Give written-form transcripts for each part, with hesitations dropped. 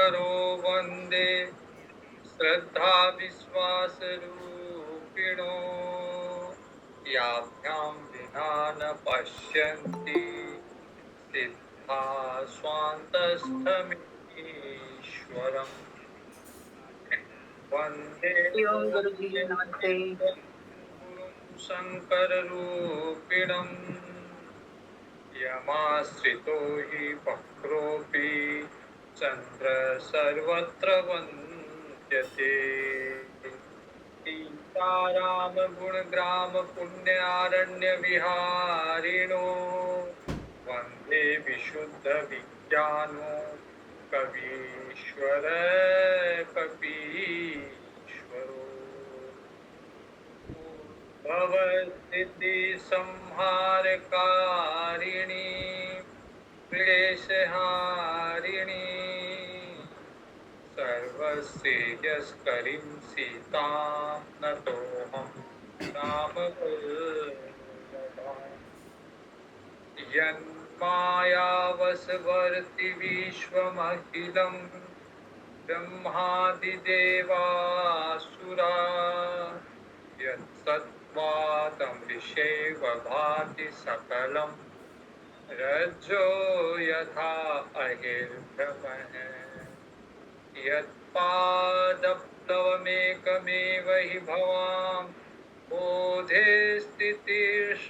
शङ्करो वन्दे श्रद्धा विश्वासरूपिणो याभ्यां विना न पश्यन्ति सिद्धा स्वान्तस्थमीश्वरम् वन्दे ओम गुरुजी नमस्ते। गुरुं शङ्कररूपिणम् यमाश्रितो हि वक्रोऽपि चन्द्र सर्वत्र वन्द्यते सीतारामगुणग्राम पुण्यारण्यविहारिणो वन्दे विशुद्धविज्ञानो कवीश्वर कपीश्वरो भवस्थितिसंहारकारिणी क्लेशहारिणी सर्वश्रेयस्करीं सीतां नतोऽहं रामवल्लभाम् यन्मायावशवर्ति विश्वमखिलं ब्रह्मादिदेवासुरा यत्सत्त्वादमृषैव भाति सकलं रज्जो यथा अहिर्भ्रमः यत्पादप्लवमेकमेव हि भवां बोधे स्थितिर्षावताम्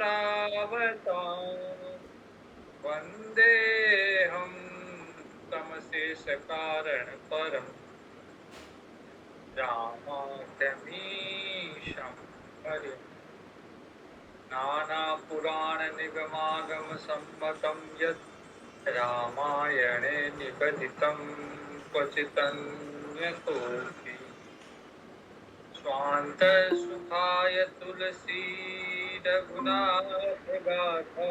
वन्देऽहं तमशेषकारणपरं रामाख्यमीशं हरिम् नानापुराणनिगमागमसम्मतं यत् रामायणे निगदितं क्वचिदन्यतोऽपि स्वान्तसुखाय तुलसीरघुनाथगाथा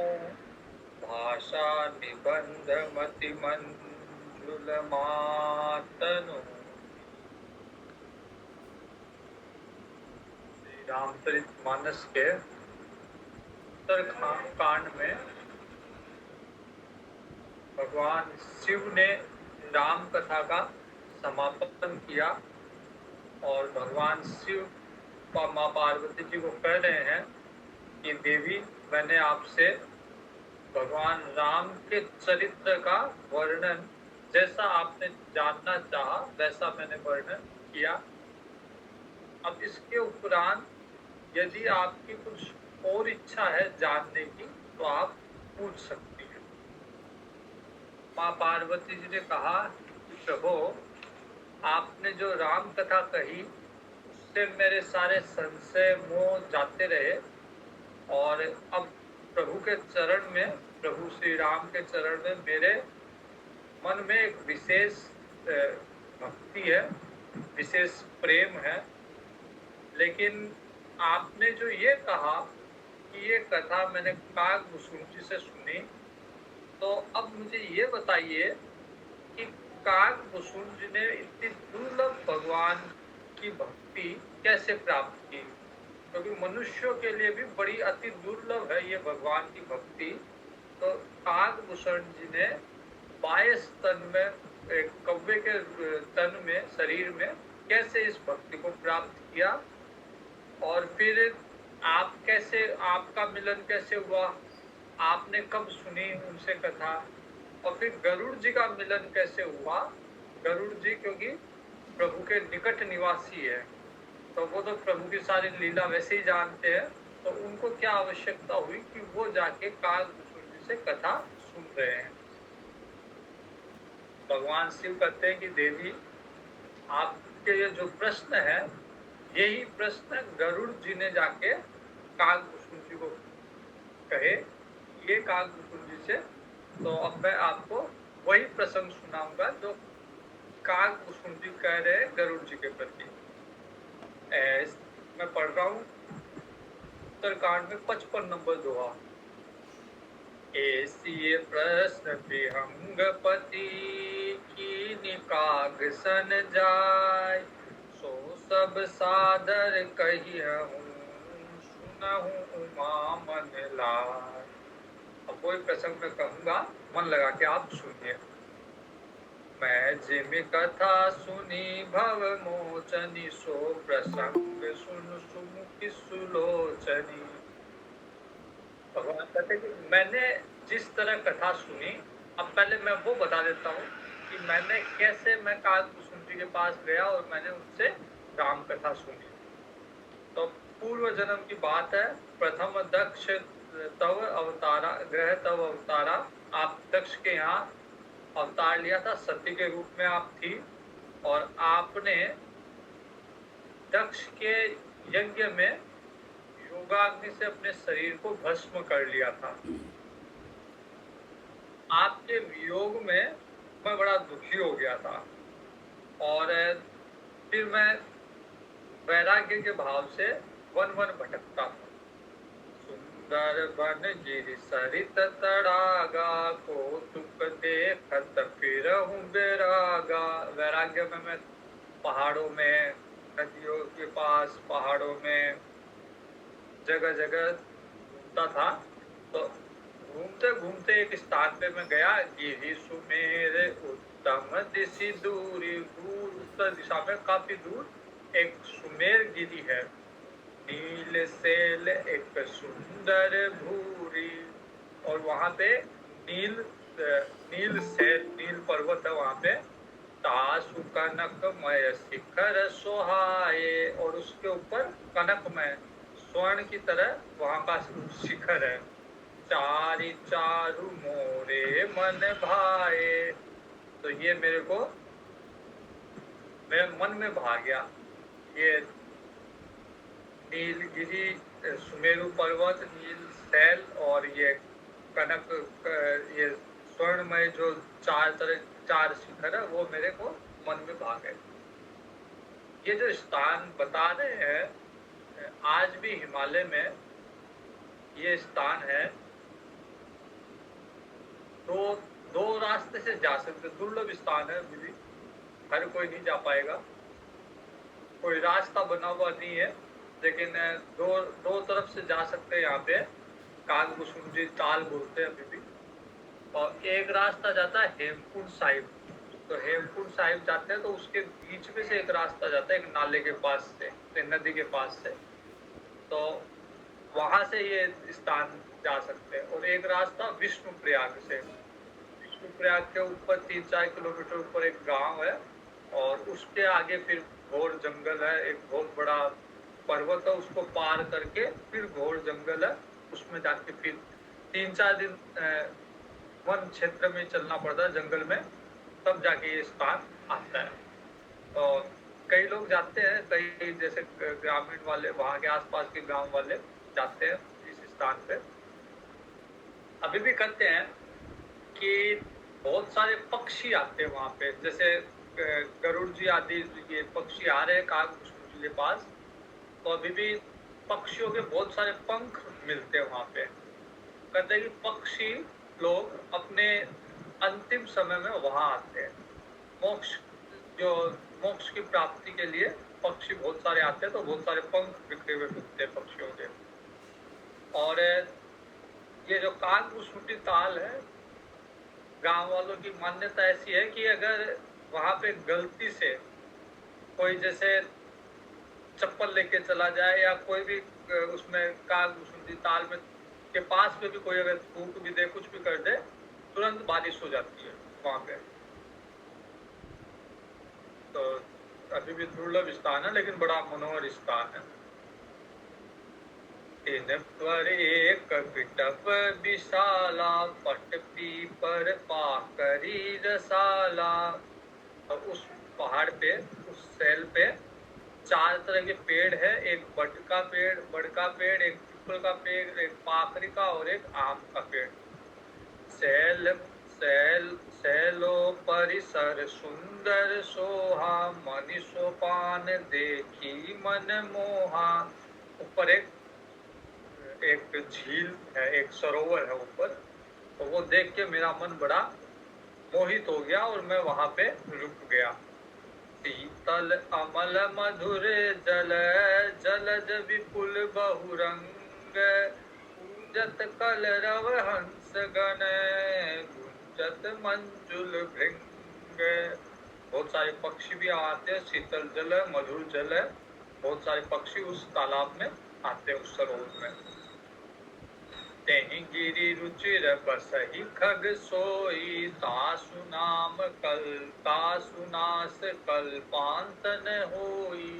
भाषा निबंधमतिमंजुलमातनु। श्री रामचरितमानस के उत्तरकांड में भगवान शिव ने राम कथा का समापन किया और भगवान शिव माँ पार्वती जी को कह रहे हैं कि देवी, मैंने आपसे भगवान राम के चरित्र का वर्णन जैसा आपने जानना चाहा वैसा मैंने वर्णन किया। अब इसके उपरांत यदि आपकी कुछ और इच्छा है जानने की तो आप पूछ सकती हैं। माँ पार्वती जी ने कहा कि प्रभु, आपने जो राम कथा कही उससे मेरे सारे संशय मोह जाते रहे और अब प्रभु के चरण में, प्रभु श्री राम के चरण में मेरे मन में एक विशेष भक्ति है, विशेष प्रेम है। लेकिन आपने जो ये कहा कि ये कथा मैंने काकभूषुंड जी से सुनी, तो अब मुझे ये बताइए कि काकभूषुंड जी ने इतनी दुर्लभ भगवान की भक्ति कैसे प्राप्त की, क्योंकि मनुष्यों के लिए भी बड़ी अति दुर्लभ है ये भगवान की भक्ति। तो काकभूषुंड जी ने 22 तन में, कौवे के तन में, शरीर में कैसे इस भक्ति को प्राप्त किया और फिर आप कैसे, आपका मिलन कैसे हुआ, आपने कब सुनी उनसे कथा, और फिर गरुड़ जी का मिलन कैसे हुआ। गरुड़ जी क्योंकि प्रभु के निकट निवासी है, तो वो तो प्रभु की सारी लीला वैसे ही जानते हैं, तो उनको क्या आवश्यकता हुई कि वो जाके काकभूषुंड जी से कथा सुन रहे हैं। भगवान शिव कहते हैं कि देवी, आपके ये जो प्रश्न है यही प्रश्न गरुड़ जी ने जाके काकभूषुंड जी को कहे, ये काकभूषुंड जी से। तो अब मैं आपको वही प्रसंग सुनाऊंगा जो काकभूषुंड जी कह रहे हैं गरुड़ जी के प्रति। मैं पढ़ रहा हूँ उत्तरकांड में 55 नंबर दोहा। ऐसी प्रश्न विहंगपति की निकाग सन जाय, सो सब सादर कहिहूँ सुनहूँ उमा मन लाय। अब कोई प्रसंग में कहूंगा, मन लगा के आप सुनिए। मैं जिमि कथा सुनी भव मोचनी, सो प्रसंग सुन सुमुखी सुलोचनी। भगवान कहते हैं कि मैंने जिस तरह कथा सुनी, अब पहले मैं वो बता देता हूँ कि मैं काकभूषुंड जी के पास गया और मैंने उनसे राम कथा सुनी। तो पूर्व जन्म की बात है। प्रथम दक्ष तव अवतारा, ग्रह तव अवतारा। आप दक्ष के यहाँ अवतार लिया था, सती के रूप में आप थी, और आपने दक्ष के यज्ञ में योगाग्नि से अपने शरीर को भस्म कर लिया था। आपके वियोग में मैं बड़ा दुखी हो गया था, और फिर मैं वैराग्य के भाव से वन वन भटकता था। सुंदर बन गिरि सरित तड़ागा, को तुक देखत फिरहूं बेरागा। वैराग्य में मैं पहाड़ों में, नदियों के पास, पहाड़ों में जगह जगह घूमता था। तो घूमते घूमते एक स्थान पे मैं गया, गिरि सुमेर उत्तम दिशि दूरी। दूर उत्तर दिशा में काफी दूर एक सुमेर गिरी है, नील सेल एक सुंदर भूरी। और वहां पे नील नील पर्वत है वहां पे। तासु कनकमय शिखर सोहाए, और उसके ऊपर कनकमय स्वर्ण की तरह वहां का शिखर है। चारि चारु मोरे मन भाए। तो ये मेरे मन में भा गया। ये नीलगिरी, सुमेरु पर्वत, नील सैल और ये कनक, ये स्वर्णमय जो चार शिखर है, वो मेरे को मन में भा गए। ये जो स्थान बता रहे हैं, आज भी हिमालय में ये स्थान है। दो दो रास्ते से जा सकते, दुर्लभ स्थान है, अभी भी हर कोई नहीं जा पाएगा। कोई रास्ता बना हुआ नहीं है, लेकिन दो तरफ से जा सकते हैं। यहाँ पे काकभूषुंड जी ताल बोलते हैं अभी भी। और एक रास्ता जाता है हेमकुंड साहिब। तो हेमकुंड साहिब जाते हैं तो उसके बीच में से एक रास्ता जाता है, एक नाले के पास से, एक नदी के पास से। तो वहां से ये स्थान जा सकते हैं। और एक रास्ता विष्णु प्रयाग से, विष्णु प्रयाग के ऊपर 3-4 किलोमीटर ऊपर एक गांव है, और उसके आगे फिर घोर जंगल है। एक बहुत बड़ा पर्वत है, उसको पार करके फिर घोर जंगल है, उसमें जाके फिर 3-4 दिन वन क्षेत्र में चलना पड़ता है, जंगल में, तब जाके ये स्थान आता है। तो कई लोग जाते हैं, कई जैसे ग्रामीण वाले, वहां के आसपास के गांव वाले जाते हैं इस स्थान पे, अभी भी करते हैं। कि बहुत सारे पक्षी आते हैं वहां पे, जैसे गरुड़ जी आदि ये पक्षी आ रहे हैं काकभूषुंड जी के पास। तो अभी भी पक्षियों के बहुत सारे पंख मिलते हैं वहां पे। कहते हैं कि पक्षी लोग अपने अंतिम समय में वहां आते हैं। मोक्ष जो मोक्ष की प्राप्ति के लिए पक्षी बहुत सारे आते हैं, तो बहुत सारे पंख बिखरे हुए मिलते हैं पक्षियों के। और ये जो काकभूषुंड ताल है, गांव वालों की मान्यता ऐसी है कि अगर वहां पे गलती से कोई जैसे चप्पल लेके चला जाए, या कोई भी उसमें काकभूषुंड ताल में के पास में भी कोई अगर थूक भी दे, कुछ भी कर दे, तुरंत बारिश हो जाती है वहां पे। तो अभी भी दुर्लभ स्थान है, लेकिन बड़ा मनोहर स्थान है। इन पर एक बिटप विशाला, पट पीपर पाकरी रसाला। और उस पहाड़ पे, उस सैल पे 4 तरह के पेड़ है। एक बड़ का पेड़, एक पीपल का पेड़, एक पाकरी का, और एक आम का पेड़। सैलो परिसर सुंदर सोहा, मनि सोपान देखी मन मोहा। ऊपर एक झील है, एक सरोवर है ऊपर। तो वो देख के मेरा मन बड़ा मोहित हो गया, और मैं वहां पे रुक गया। शीतल अमल मधुर जल, जलज विपुल बहुरंग। पूजत कलरव हंस गण, गुंजत मंजुल भृंग। बहुत सारे पक्षी भी आते हैं, शीतल जल है, मधुर जल है, बहुत सारे पक्षी उस तालाब में आते हैं, उस सरोवर में। तेहि गिरि रुचिर बसहि खग सोई, तासु नाम कल तासु नास कल्पांतन होई।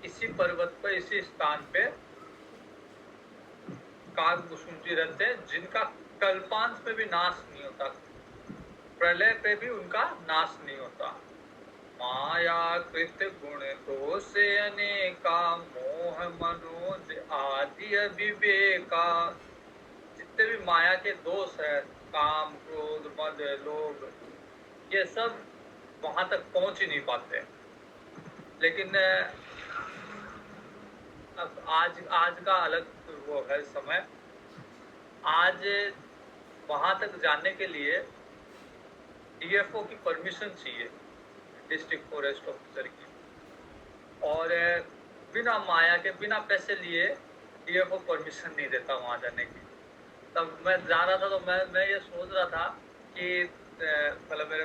इसी पर्वत पर, इसी स्थान पे काकभूषुंड जी रहते हैं, जिनका कल्पांत पे भी नाश नहीं होता, प्रलय पे भी उनका नाश नहीं होता। माया कृत गुण दोष अनेका, मोह मनोज आदि अविवेका। जितने भी माया के दोष है, काम क्रोध मद लोभ, ये सब वहां तक पहुंच ही नहीं पाते। लेकिन अब आज का अलग वो है समय। आज वहां तक जाने के लिए डीएफओ की परमिशन चाहिए, डिस्ट्रिक्ट फॉरेस्ट ऑफिसर की, और बिना माया के, बिना पैसे लिए डीएफओ परमिशन नहीं देता वहां जाने की। तब मैं जा रहा था तो मैं ये सोच रहा था कि मतलब मेरे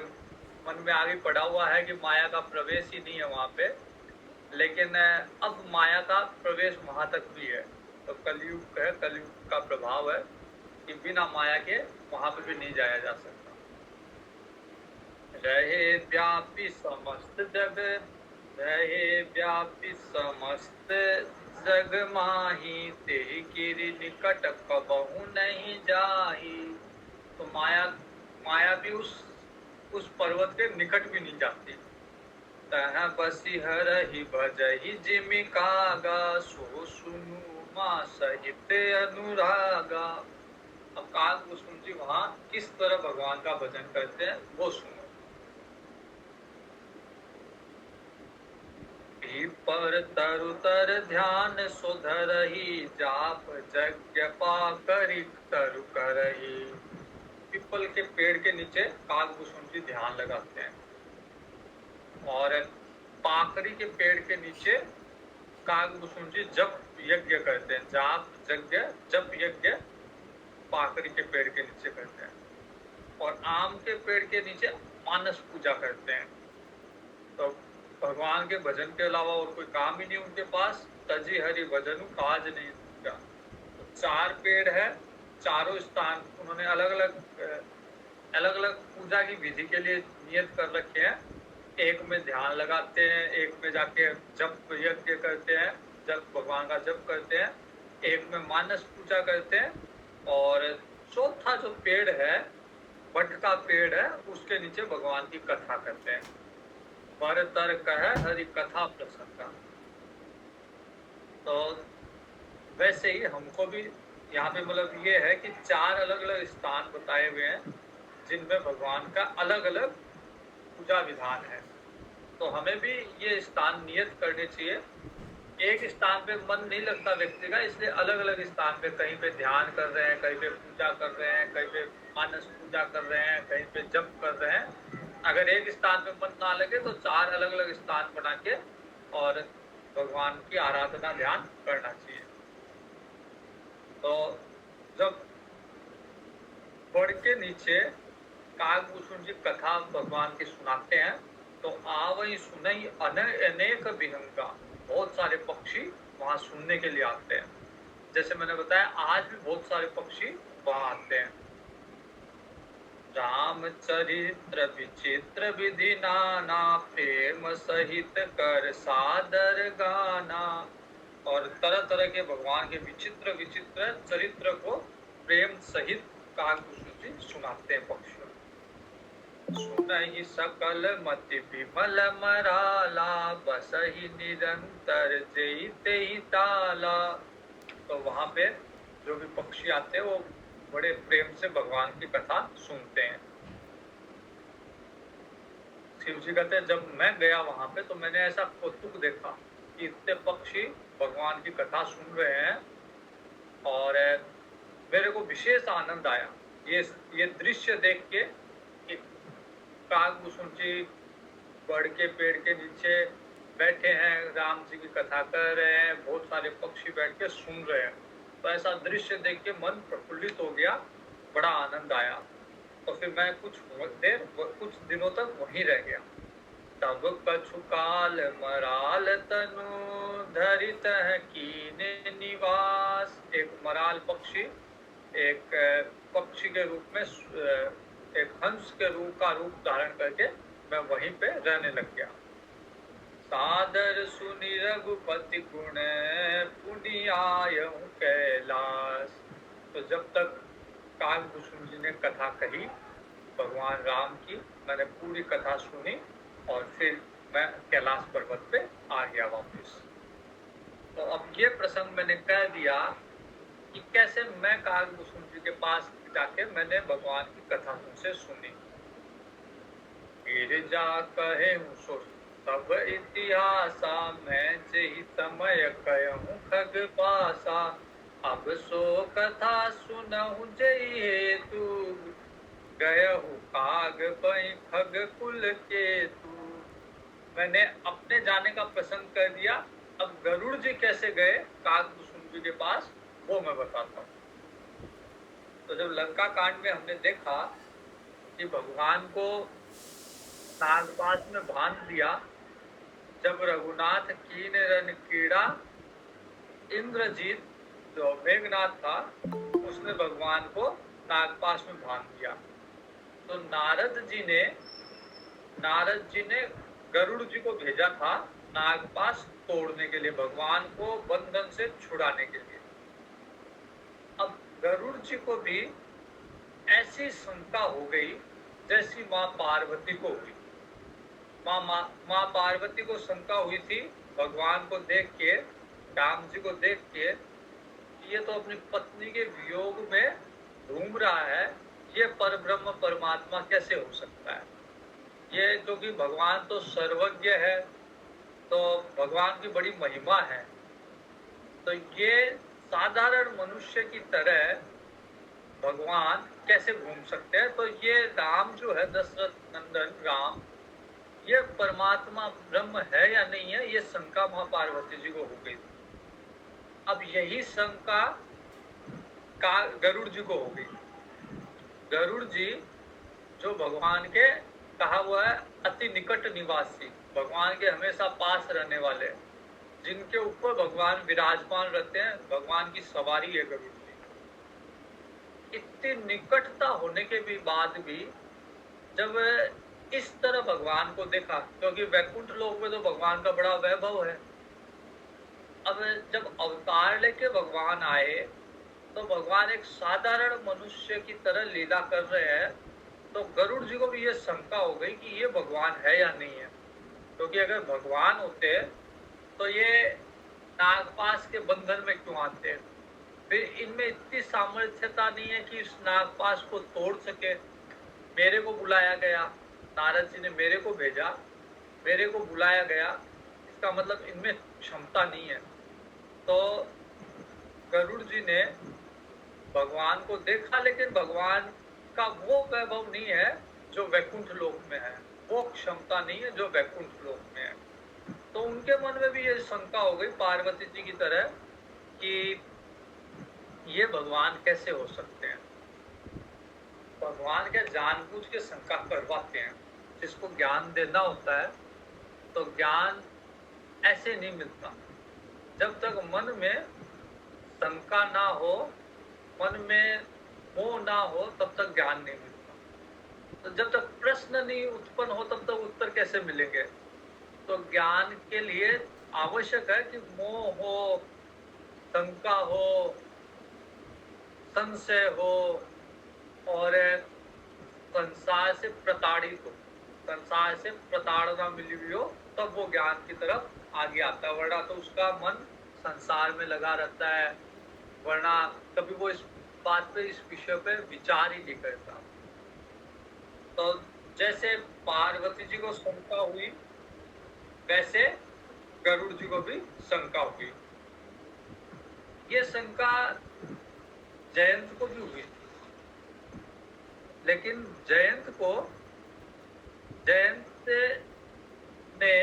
मन में आगे पड़ा हुआ है कि माया का प्रवेश ही नहीं है वहाँ पे, लेकिन अब माया का प्रवेश वहाँ तक भी है। तो कलयुग है, कलयुग का प्रभाव है कि बिना माया के वहाँ पे भी नहीं जाया जा सकता। रहे व्यापी समस्त जग, रहे व्यापी समस्त जग माही, तेहि गिरि निकट कबहु नहीं जाही। तो माया भी उस पर्वत के निकट भी नहीं जाती। तह बसी हरहि भजहि जिमि कागा, सो सुनु माँ सहित अनुरागा। अब काकभूषुंड जी वहां किस तरह भगवान का भजन करते हैं वो सुनो। पर तरुतर ध्यान सुधरही, जाप यज्ञ पाकरि तरु करही। पीपल के पेड़ के नीचे काकभूषुंड जी ध्यान लगाते हैं, और पाकरी के पेड़ के नीचे काकभूषुंड जी जप यज्ञ करते हैं। जाप यज्ञ जप यज्ञ पाकरी के पेड़ के नीचे करते हैं, और आम के पेड़ के नीचे मानस पूजा करते हैं। तो भगवान के भजन के अलावा और कोई काम ही नहीं उनके पास। तजी हरि भजनु काज नहीं दूजा। तो 4 पेड़ है, चारों स्थान उन्होंने अलग अलग पूजा की विधि के लिए नियत कर रखे हैं। एक में ध्यान लगाते हैं, एक में जाके जप यज्ञ करते हैं, जब भगवान का जप करते हैं, एक में मानस पूजा करते हैं, और चौथा जो पेड़ है, वट का पेड़ है, उसके नीचे भगवान की कथा करते हैं। पर तर कह हरि कथा प्रसंगा। तो वैसे ही हमको भी यहाँ पे मतलब ये है कि 4 अलग अलग स्थान बताए हुए हैं जिनमें भगवान का अलग अलग पूजा विधान है। तो हमें भी ये स्थान नियत करने चाहिए। एक स्थान पे मन नहीं लगता व्यक्ति का, इसलिए अलग अलग स्थान पे, कहीं पे ध्यान कर रहे हैं, कहीं पे पूजा कर रहे हैं, कहीं पे मानस पूजा कर रहे हैं, कहीं पे जप कर रहे हैं। अगर एक स्थान पे मन ना लगे तो 4 अलग अलग स्थान बना के और भगवान की आराधना ध्यान करना चाहिए। तो जब बड़ के नीचे काकभूषुंड जी कथा भगवान की सुनाते हैं, तो आवई सुनई अनेक विहंगा। बहुत सारे पक्षी वहां सुनने के लिए आते हैं। जैसे मैंने बताया, आज भी बहुत सारे पक्षी वहां आते हैं। रामचरित्र विचित्र विधि नाना, प्रेम सहित कर सादर गाना। और तरह तरह के भगवान के विचित्र विचित्र चरित्र को प्रेम सहित काकभूषुंड जी सुनाते हैं पक्षियों। सुनहि सकल मति विमल मराला, बसहि निरंतर जेहि तेहि ताला। तो वहां पे जो भी पक्षी आते हैं वो बड़े प्रेम से भगवान की कथा सुनते हैं। शिव जी कहते हैं, जब मैं गया वहां पे तो मैंने ऐसा कौतुक देखा कि इतने पक्षी भगवान की कथा सुन रहे हैं, और मेरे को विशेष आनंद आया ये दृश्य देख के कि काकभूषुंड जी बड़ के पेड़ के नीचे बैठे हैं, राम जी की कथा कर रहे हैं, बहुत सारे पक्षी बैठ के सुन रहे हैं। तो ऐसा दृश्य देख के मन प्रफुल्लित हो गया, बड़ा आनंद आया। तो फिर मैं कुछ दिनों तक वहीं रह गया। तब कछु काल मराल तनु धरित है कीने निवास। एक मराल पक्षी एक पक्षी के रूप में एक हंस के रूप का रूप धारण करके मैं वहीं पे रहने लग गया। सादर सुनि रघुपति गुण पुनि आयहु कैलाश। तो जब तक कालभूषण जी ने कथा कही भगवान राम की, मैंने पूरी कथा सुनी और फिर मैं कैलाश पर्वत पे आ गया वापस। तो अब ये प्रसंग मैंने कह दिया कि कैसे मैं कालभूषण जी के पास जाके मैंने भगवान की कथा उनसे सुनी। गिरिजा कहे सो सब इतिहासा, मैं जेहि समय कहूँ खग पासा। अब सो कथा सुनहु जई हेतु, गयहु काग बई खग कुल केतु। मैंने अपने जाने का प्रसंग कर दिया। अब गरुड़ जी कैसे गए कागभूषण जी के पास वो मैं बताता हूँ। तो जब लंका कांड में हमने देखा कि भगवान को नागपाश में बांध दिया, जब रघुनाथ कीन रन कीड़ा, इंद्रजीत जो मेघनाथ था उसने भगवान को नागपाश में बांध दिया। तो नारद जी ने गरुड़ जी को भेजा था नागपाश तोड़ने के लिए, भगवान को बंधन से छुड़ाने के लिए। अब गरुड़ जी को भी ऐसी शंका हो गई जैसी माँ पार्वती को हुई। माँ पार्वती को शंका हुई थी भगवान को देख के, राम जी को देख के, ये तो अपनी पत्नी के वियोग में घूम रहा है, ये परब्रह्म परमात्मा कैसे हो सकता है। ये क्योंकि भगवान तो सर्वज्ञ है, तो भगवान की बड़ी महिमा है, तो ये साधारण मनुष्य की तरह भगवान कैसे घूम सकते हैं। तो ये राम जो है, दशरथ नंदन राम, ये परमात्मा ब्रह्म है या नहीं है, ये शंका मां पार्वती जी को हो गई। अब यही शंका का गरुड़ जी को हो गई। गरुड़ जी जो भगवान के कहा हुआ है अति निकट निवासी, भगवान के हमेशा पास रहने वाले, जिनके ऊपर भगवान विराजमान रहते हैं, भगवान की सवारी है गरुड़ जी। इतनी निकटता होने के भी बाद भी जब इस तरह भगवान को देखा, क्योंकि वैकुंठ लोक में तो भगवान का बड़ा वैभव है। अब जब अवतार लेके भगवान आए तो भगवान एक साधारण मनुष्य की तरह लीला कर रहे हैं, तो गरुड़ जी को भी ये शंका हो गई कि ये भगवान है या नहीं है। क्योंकि अगर भगवान होते तो ये नागपाश के बंधन में क्यों आते, फिर इनमें इतनी सामर्थ्यता नहीं है कि इस नागपाश को तोड़ सके। मेरे को बुलाया गया, नारद जी ने मेरे को भेजा, मेरे को बुलाया गया, इसका मतलब इनमें क्षमता नहीं है। तो गरुड़ जी ने भगवान को देखा, लेकिन भगवान का वो वैभव नहीं है जो वैकुंठ लोक में है, वो क्षमता नहीं है जो वैकुंठ लोक में है। तो उनके मन में भी ये शंका हो गई पार्वती जी की तरह कि ये भगवान कैसे हो सकते हैं। भगवान क्या जानबूझ के शंका करवाते हैं। जिसको ज्ञान देना होता है तो ज्ञान ऐसे नहीं मिलता। जब तक मन में शंका ना हो, मन में मोह ना हो, तब तक ज्ञान नहीं मिलता। तो जब तक प्रश्न नहीं उत्पन्न हो तब तक उत्तर कैसे मिलेंगे। तो ज्ञान के लिए आवश्यक है कि मोह हो, शंका हो, संशय हो और संसार से प्रताड़ित हो, संसार से प्रताड़ना मिली हुई हो, तब वो ज्ञान की तरफ आगे आता है। वरना तो उसका मन संसार में लगा रहता है, वरना कभी वो इस बात पे, इस विषय पे विचार ही नहीं करता। तो जैसे पार्वती जी को शंका हुई, वैसे गरुड़ जी को भी शंका हुई। ये शंका जयंत को भी हुई, लेकिन जयंत ने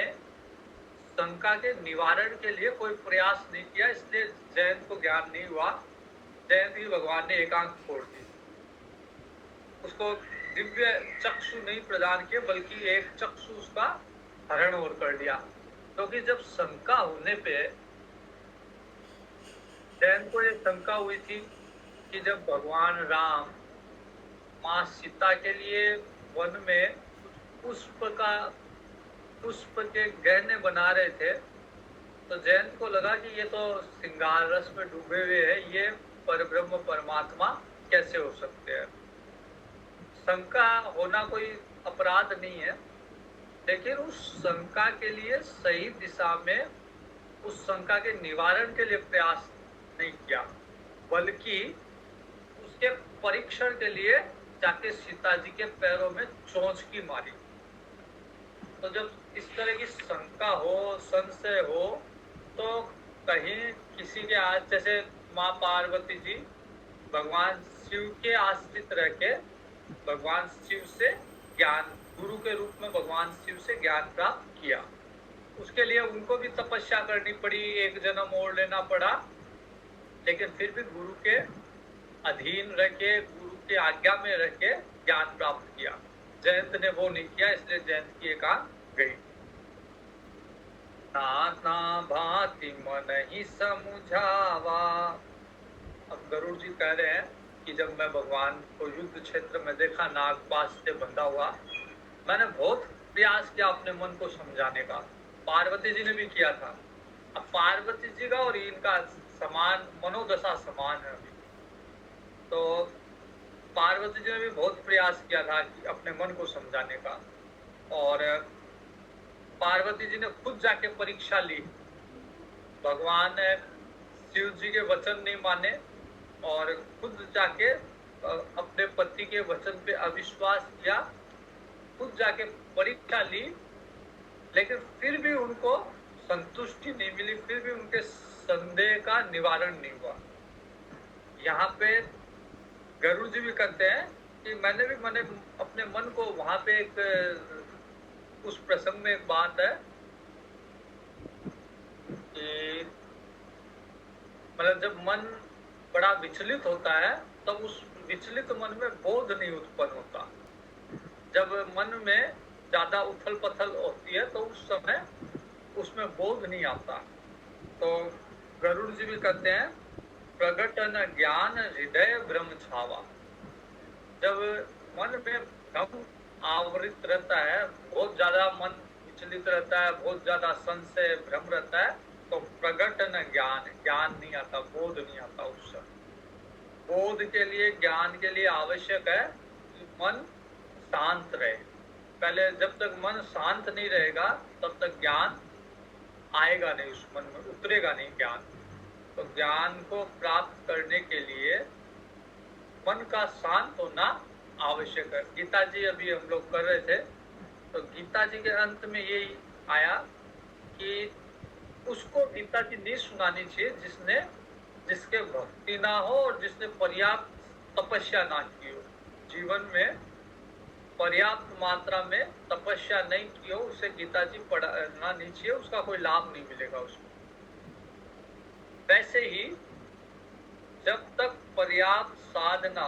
शंका के निवारण के लिए कोई प्रयास नहीं किया, इसलिए जयंत को ज्ञान नहीं हुआ। जयंत की भगवान ने एक आंख फोड़ दी, उसको दिव्य चक्षु नहीं प्रदान किए, बल्कि एक चक्षु उसका हरण और कर लिया। क्योंकि जब शंका होने पे जैन को ये शंका हुई थी कि जब भगवान राम माँ सीता के लिए वन में कुछ पुष्प के गहने बना रहे थे, तो जैन को लगा कि ये तो श्रृंगार रस में डूबे हुए हैं, ये परब्रह्म परमात्मा कैसे हो सकते हैं। शंका होना कोई अपराध नहीं है, लेकिन उस शंका के लिए सही दिशा में उस शंका के निवारण के लिए प्रयास नहीं किया, बल्कि उसके परीक्षण के लिए जाके सीता जी के पैरों में चोंच की मारी। तो जब इस तरह की शंका हो, संशय हो, तो कहीं किसी के आज जैसे माँ पार्वती जी भगवान शिव के आश्रित रह के भगवान शिव से ज्ञान, गुरु के रूप में भगवान शिव से ज्ञान प्राप्त किया। उसके लिए उनको भी तपस्या करनी पड़ी, एक जन्म और लेना पड़ा, लेकिन फिर भी गुरु के अधीन रह के, गुरु के आज्ञा में रह के ज्ञान प्राप्त किया। जयंत ने वो नहीं किया, इसलिए जयंत की एकांत गई। नाना भांति मन ही समुझावा। अब गरुड़ जी कह रहे हैं कि जब मैं भगवान को युद्ध क्षेत्र में देखा नागपाश से बंधा हुआ, मैंने बहुत प्रयास किया अपने मन को समझाने का। पार्वती जी ने भी किया था। अब पार्वती जी का और इनका समान मनोदशा समान है अभी। तो पार्वती जी ने भी बहुत प्रयास किया था कि अपने मन को समझाने का, और पार्वती जी ने खुद जाके परीक्षा ली। भगवान शिव जी के वचन नहीं माने और खुद जाके अपने पति के वचन पे अविश्वास किया, खुद जाके परीक्षा ली, लेकिन फिर भी उनको संतुष्टि नहीं मिली, फिर भी उनके संदेह का निवारण नहीं हुआ। यहाँ पे गरुड़ जी भी कहते हैं कि मैंने अपने मन को वहां पे उस प्रसंग में एक बात है कि मतलब जब मन बड़ा विचलित होता है तब उस विचलित मन में बोध नहीं उत्पन्न होता। जब मन में ज्यादा उथल पथल होती है तो उस समय उसमें बोध नहीं आता। तो गरुड़ जी भी कहते हैं प्रगट न ज्ञान हृदय भ्रम छावा। जब मन में भ्रम आवृत रहता है, बहुत ज्यादा मन विचलित रहता है, बहुत ज्यादा संशय भ्रम रहता है, तो प्रगट न ज्ञान नहीं आता, बोध नहीं आता। उस समय बोध के लिए, ज्ञान के लिए आवश्यक है कि मन शांत रहे। पहले जब तक मन शांत नहीं रहेगा तब तक ज्ञान आएगा नहीं, उस मन में उतरेगा नहीं ज्ञान। तो ज्ञान को प्राप्त करने के लिए मन का शांत होना आवश्यक है। गीता जी अभी हम लोग कर रहे थे, तो गीता जी के अंत में यही आया कि उसको गीता जी नहीं सुनानी चाहिए जिसके भक्ति ना हो और जिसने पर्याप्त तपस्या ना की हो। जीवन में पर्याप्त मात्रा में तपस्या नहीं की हो, उसे गीता जी पढ़ना नहीं चाहिए, उसका कोई लाभ नहीं मिलेगा उसको। वैसे ही जब तक पर्याप्त साधना,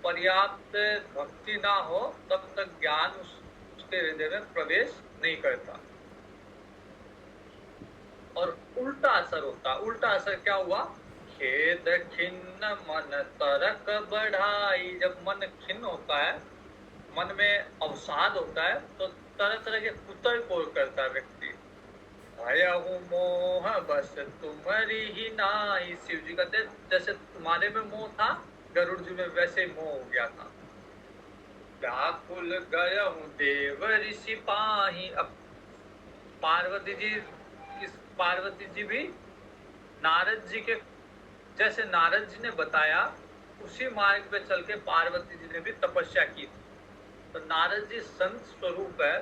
पर्याप्त भक्ति ना हो, तब तक ज्ञान उसके हृदय में प्रवेश नहीं करता और उल्टा असर होता। उल्टा असर क्या हुआ? खेद खिन्न मन तरक बढ़ाई। जब मन खिन्न होता है, मन में अवसाद होता है, तो तरह तरह के कुतल कोल करता है व्यक्ति। भयहु मोह बस तुम्हारी ही नाई। शिव जी कहते जैसे तुम्हारे में मोह था, गरुड़ जी में वैसे मोह हो गया था। व्याकुल गयहु देव ऋषि पाही। अब पार्वती जी भी नारद जी के, जैसे नारद जी ने बताया उसी मार्ग पे चल के पार्वती जी ने भी तपस्या की थी। तो नारद जी संत स्वरूप है,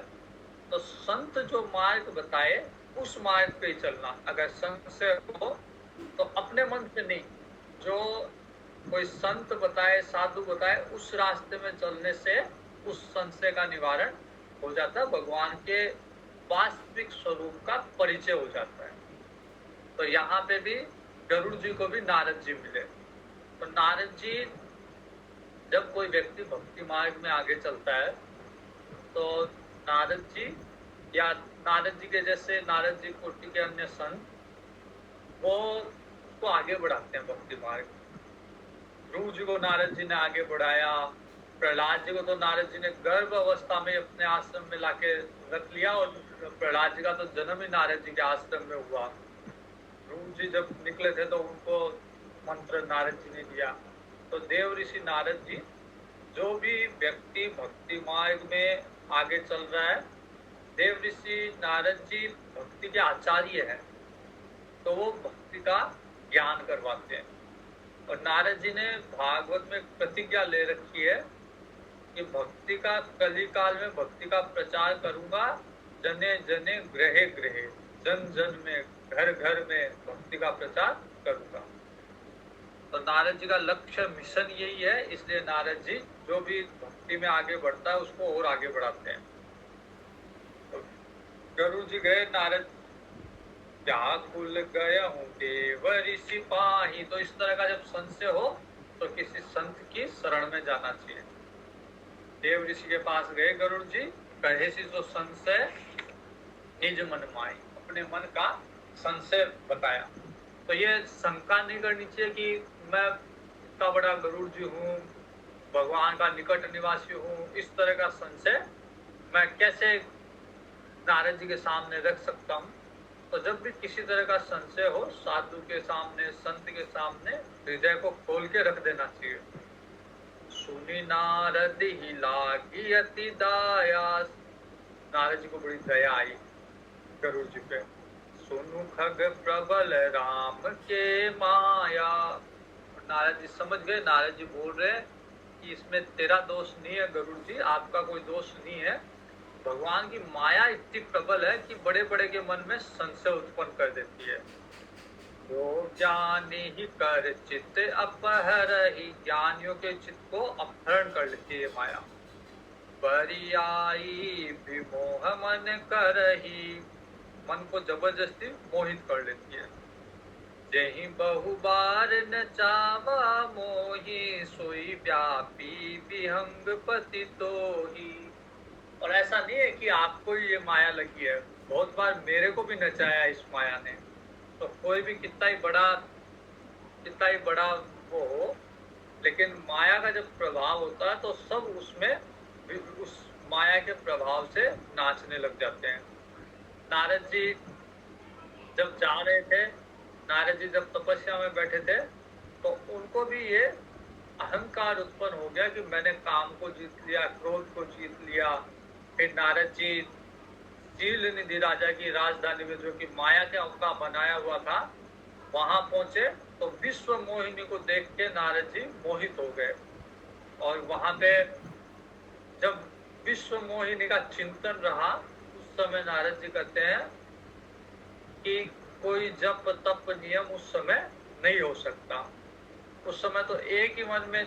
तो संत जो मार्ग बताए उस मार्ग पे ही चलना। अगर संशय हो तो अपने मन से नहीं, जो कोई संत बताए, साधु बताए, उस रास्ते में चलने से उस संशय का निवारण हो जाता है, भगवान के वास्तविक स्वरूप का परिचय हो जाता है। तो यहाँ पे भी गरुड़ जी को भी नारद जी मिले। तो नारद जी, जब कोई व्यक्ति भक्ति मार्ग में आगे चलता है तो नारद जी या नारद जी के जैसे नारद जी कोटि के अन्य संत, वो उसको आगे बढ़ाते हैं भक्ति मार्ग। ध्रुव जी को नारद जी ने आगे बढ़ाया, प्रहलाद जी को तो नारद जी ने गर्भ अवस्था में अपने आश्रम में लाके रख लिया, और प्रहलाद जी का तो जन्म ही नारद जी के आश्रम में हुआ। ध्रुव जी जब निकले थे तो उनको मंत्र नारद जी ने दिया। तो देव ऋषि नारद जी, जो भी व्यक्ति भक्ति मार्ग में आगे चल रहा है, देव ऋषि नारद जी भक्ति के आचार्य हैं, तो वो भक्ति का ज्ञान करवाते हैं। और नारद जी ने भागवत में प्रतिज्ञा ले रखी है कि भक्ति का कली काल में भक्ति का प्रचार करूंगा, जने जने ग्रहे ग्रहे, जन जन में, घर घर में भक्ति का प्रचार करूंगा। तो नारद जी का लक्ष्य मिशन यही है, इसलिए नारद जी जो भी भक्ति में आगे बढ़ता है उसको और आगे बढ़ाते हैं। तो गरुड़ जी गए, नारद व्याकुल गया हूँ देव ऋषि पाही। तो इस तरह का जब संशय हो तो किसी संत की शरण में जाना चाहिए। देव ऋषि के पास गए गरुड़ जी, कहे सी जो संशय निज मन माई, अपने मन का संशय बताया। तो ये शंका नहीं करनी चाहिए कि मैं इतना बड़ा गरुड़ जी हूँ, भगवान का निकट निवासी हूँ, इस तरह का संशय मैं कैसे नारद जी के सामने रख सकता हूँ। तो जब भी किसी तरह का संशय हो, साधु के सामने, संत के सामने हृदय को खोल के रख देना चाहिए। सुनी नारद ही लागी अति दाया, नारद जी को बड़ी दया आई गरुड़ जी पे। सुनु खग प्रबल राम के माया, नारद जी समझ गए, नारद जी बोल रहे कि इसमें तेरा दोष नहीं है गरुड़ जी, आपका कोई दोष नहीं है। भगवान की माया इतनी प्रबल है कि बड़े बड़े के मन में संशय उत्पन्न कर देती है। तो ज्ञानी ही कर चित्त अपहरहि, ज्ञानियों के चित्त को अपहरण कर लेती है माया। बरियाई विमोह मन करही, मन को जबरदस्ती मोहित कर लेती है। जही बहु बार न चावा मोही, सोई व्यापी विहंग पति तोही। और ऐसा नहीं है कि आपको ये माया लगी है, बहुत बार मेरे को भी नचाया इस माया ने। तो कोई भी कितना ही बड़ा वो हो, लेकिन माया का जब प्रभाव होता है तो सब उसमें उस माया के प्रभाव से नाचने लग जाते हैं। नारद जी जब जा रहे थे, नारद जी जब तपस्या में बैठे थे, तो उनको भी ये अहंकार उत्पन्न हो गया कि मैंने काम को जीत लिया, क्रोध को जीत लिया। फिर नारद जी चील निधि राजा की राजधानी में, जो कि माया के का बनाया हुआ था, वहां पहुंचे तो विश्व मोहिनी को देख के नारद जी मोहित हो गए। और वहां पे जब विश्व मोहिनी का चिंतन रहा, उस समय नारद जी कहते हैं कि कोई जप तप नियम उस समय नहीं हो सकता। उस समय तो एक ही मन में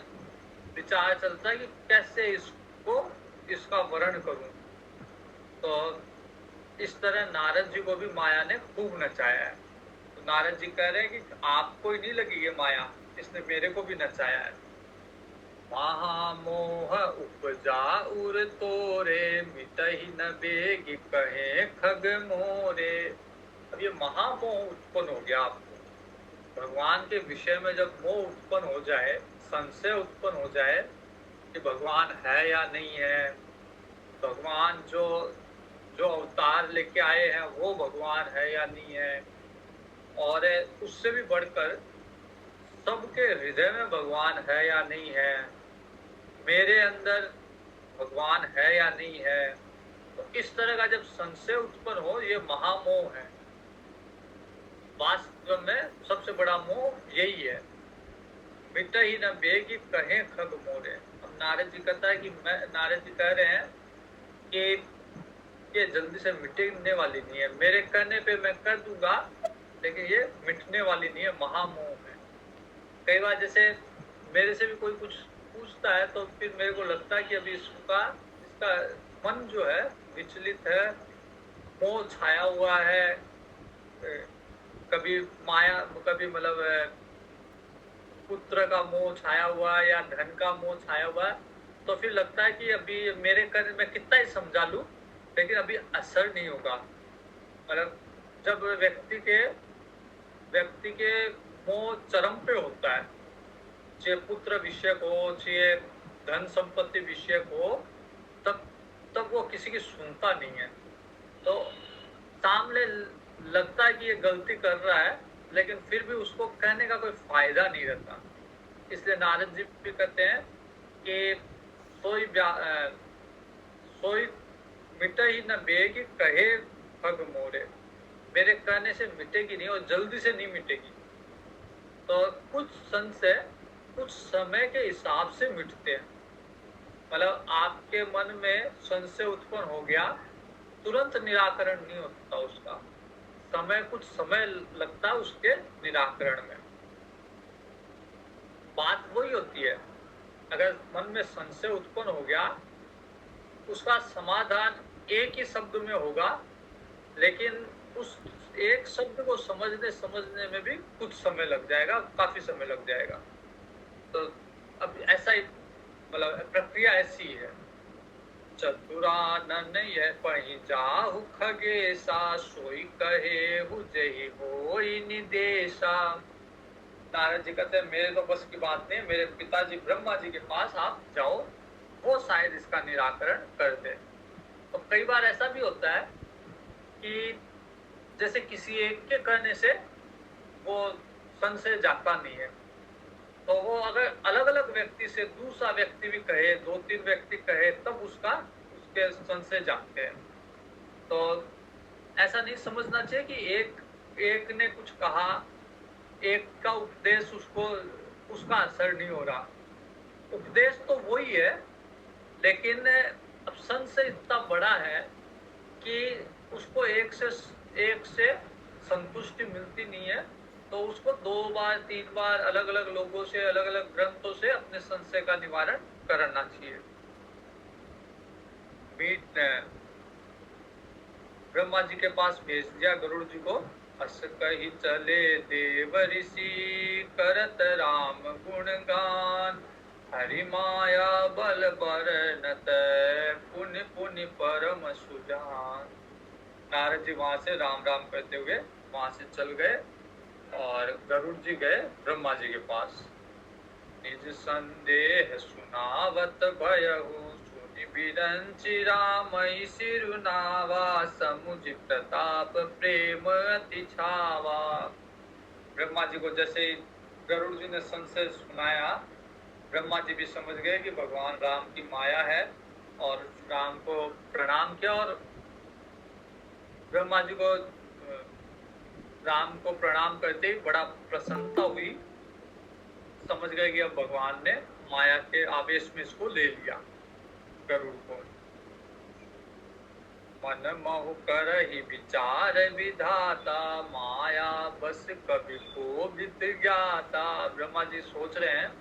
विचार चलता है कि कैसे इसका वर्ण करूं। तो इस तरह नारद जी को भी माया ने खूब नचाया है। तो नारद जी कह रहे हैं कि आपको ही नहीं लगी ये माया, इसने मेरे को भी नचाया है। महामोह उपजा उर तोरे, मिटहि न बेगी कहे खग मोरे। अब ये महामोह उत्पन्न हो गया आपको। भगवान के विषय में जब मोह उत्पन्न हो जाए, संशय उत्पन्न हो जाए कि भगवान है या नहीं है, भगवान जो अवतार लेके आए हैं वो भगवान है या नहीं है, और उससे भी बढ़कर सबके हृदय में भगवान है या नहीं है, मेरे अंदर भगवान है या नहीं है, तो इस तरह का जब संशय उत्पन्न हो, ये महामोह है। वास्तव में सबसे बड़ा मोह यही है। मिट ही न बेगी कहे खग मोरे। अब नारद जी कहता है कि नारद जी कह रहे हैं कि ये जल्दी से मिटने वाली नहीं है, मेरे कहने पे मैं कर दूंगा, लेकिन ये मिटने वाली नहीं है, महामोह है। कई बार जैसे मेरे से भी कोई कुछ पूछता है तो फिर मेरे को लगता है कि अभी इसका मन जो है विचलित है, मोह छाया हुआ है, कभी माया, कभी मतलब पुत्र का मोह छाया हुआ है या धन का मोह छाया हुआ है। तो फिर लगता है कि अभी मेरे कर मैं कितना ही समझा लूं, लेकिन अभी असर नहीं होगा। मतलब जब व्यक्ति के मोह चरम पे होता है, चाहे पुत्र विषयक हो, चाहे धन संपत्ति विषयक हो, तब तब वो किसी की सुनता नहीं है। तो सामने लगता है कि ये गलती कर रहा है, लेकिन फिर भी उसको कहने का कोई फायदा नहीं रहता। इसलिए नारद जी भी कहते हैं कि सोई सोई मिटे ही न बेगी कहे भग मोरे। मेरे कहने से मिटेगी नहीं और जल्दी से नहीं मिटेगी। तो कुछ संशय कुछ समय के हिसाब से मिटते हैं। मतलब आपके मन में संशय उत्पन्न हो गया, तुरंत निराकरण नहीं होता उसका, कुछ समय लगता है उसके निराकरण में। बात वही होती है, अगर मन में संशय उत्पन्न हो गया, उसका समाधान एक ही शब्द में होगा, लेकिन उस एक शब्द को समझने में भी कुछ समय लग जाएगा, काफी समय लग जाएगा। तो अब ऐसा ही मतलब प्रक्रिया ऐसी है। चतुरानन यह पहि जाहु खगेसा, सोई कहे हु जहि होई निदेशा। नारद जी कहते हैं मेरे तो बस की बात नहीं, मेरे पिताजी ब्रह्मा जी के पास आप जाओ, वो शायद इसका निराकरण कर दे। तो कई बार ऐसा भी होता है कि जैसे किसी एक के कहने से वो संशय जाता नहीं है, तो वो अगर अलग अलग व्यक्ति से दूसरा व्यक्ति भी कहे, 2-3 व्यक्ति कहे, तब उसके संशय जाते हैं। तो ऐसा नहीं समझना चाहिए कि एक ने कुछ कहा, एक का उपदेश उसका असर नहीं हो रहा। उपदेश तो वही है, लेकिन अब संशय इतना बड़ा है कि उसको एक से संतुष्टि मिलती नहीं है, तो उसको 2 बार 3 बार अलग अलग लोगों से, अलग अलग ग्रंथों से अपने संशय का निवारण करना चाहिए। ब्रह्मा जी के पास भेज दिया गरुड़ जी को। अस कही चले देव ऋषि, करत राम गुणगान, हरि माया बल बरनत, पुनि पुनि परम सुजान। नारद जी वहां से राम राम करते हुए वहां से चल गए और गरुड़ जी गए ब्रह्मा जी के पास। निज संदेह सुनावत भयहु, सुनि बिरंचि रामई सिरुनावा, समुझ प्रताप प्रेम अति छावा। ब्रह्मा जी को जैसे गरुड़ जी ने संशय सुनाया, ब्रह्मा जी भी समझ गए कि भगवान राम की माया है, और राम को प्रणाम किया। और ब्रह्मा जी को राम को प्रणाम करते ही बड़ा प्रसन्नता हुई, समझ गए कि अब भगवान ने माया के आवेश में इसको ले लिया, गरुड़ को। मन महु करहि विचार विधाता, माया बस कवि को विद ज्ञाता। ब्रह्मा जी सोच रहे हैं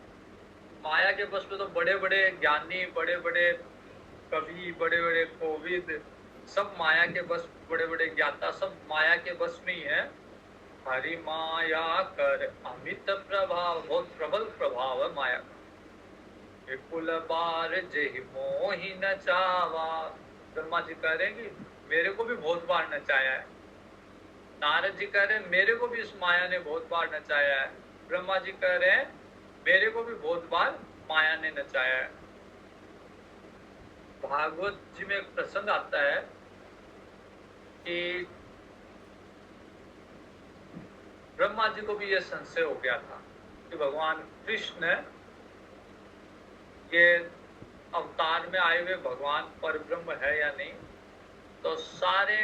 माया के बस में तो बड़े बड़े ज्ञानी, बड़े बड़े कवि, बड़े बड़े कोविद, सब माया के बस, बड़े बड़े ज्ञाता सब माया के बस में ही है। हरि माया कर अमित प्रभाव, बहुत प्रबल प्रभाव है माया का। विपुल बार जेहि मोहि नचावा। ब्रह्मा जी कह रहे हैं कि मेरे को भी बहुत बार नचाया है। नारद जी कह रहे हैं मेरे को भी इस माया ने बहुत बार नचाया है। ब्रह्मा जी कह रहे हैं मेरे को भी बहुत बार माया ने नचाया है। भागवत जी में एक प्रसंग आता है कि ब्रह्मा जी को भी यह संशय हो गया था कि भगवान कृष्ण ये अवतार में आए हुए भगवान परब्रह्म है या नहीं। तो सारे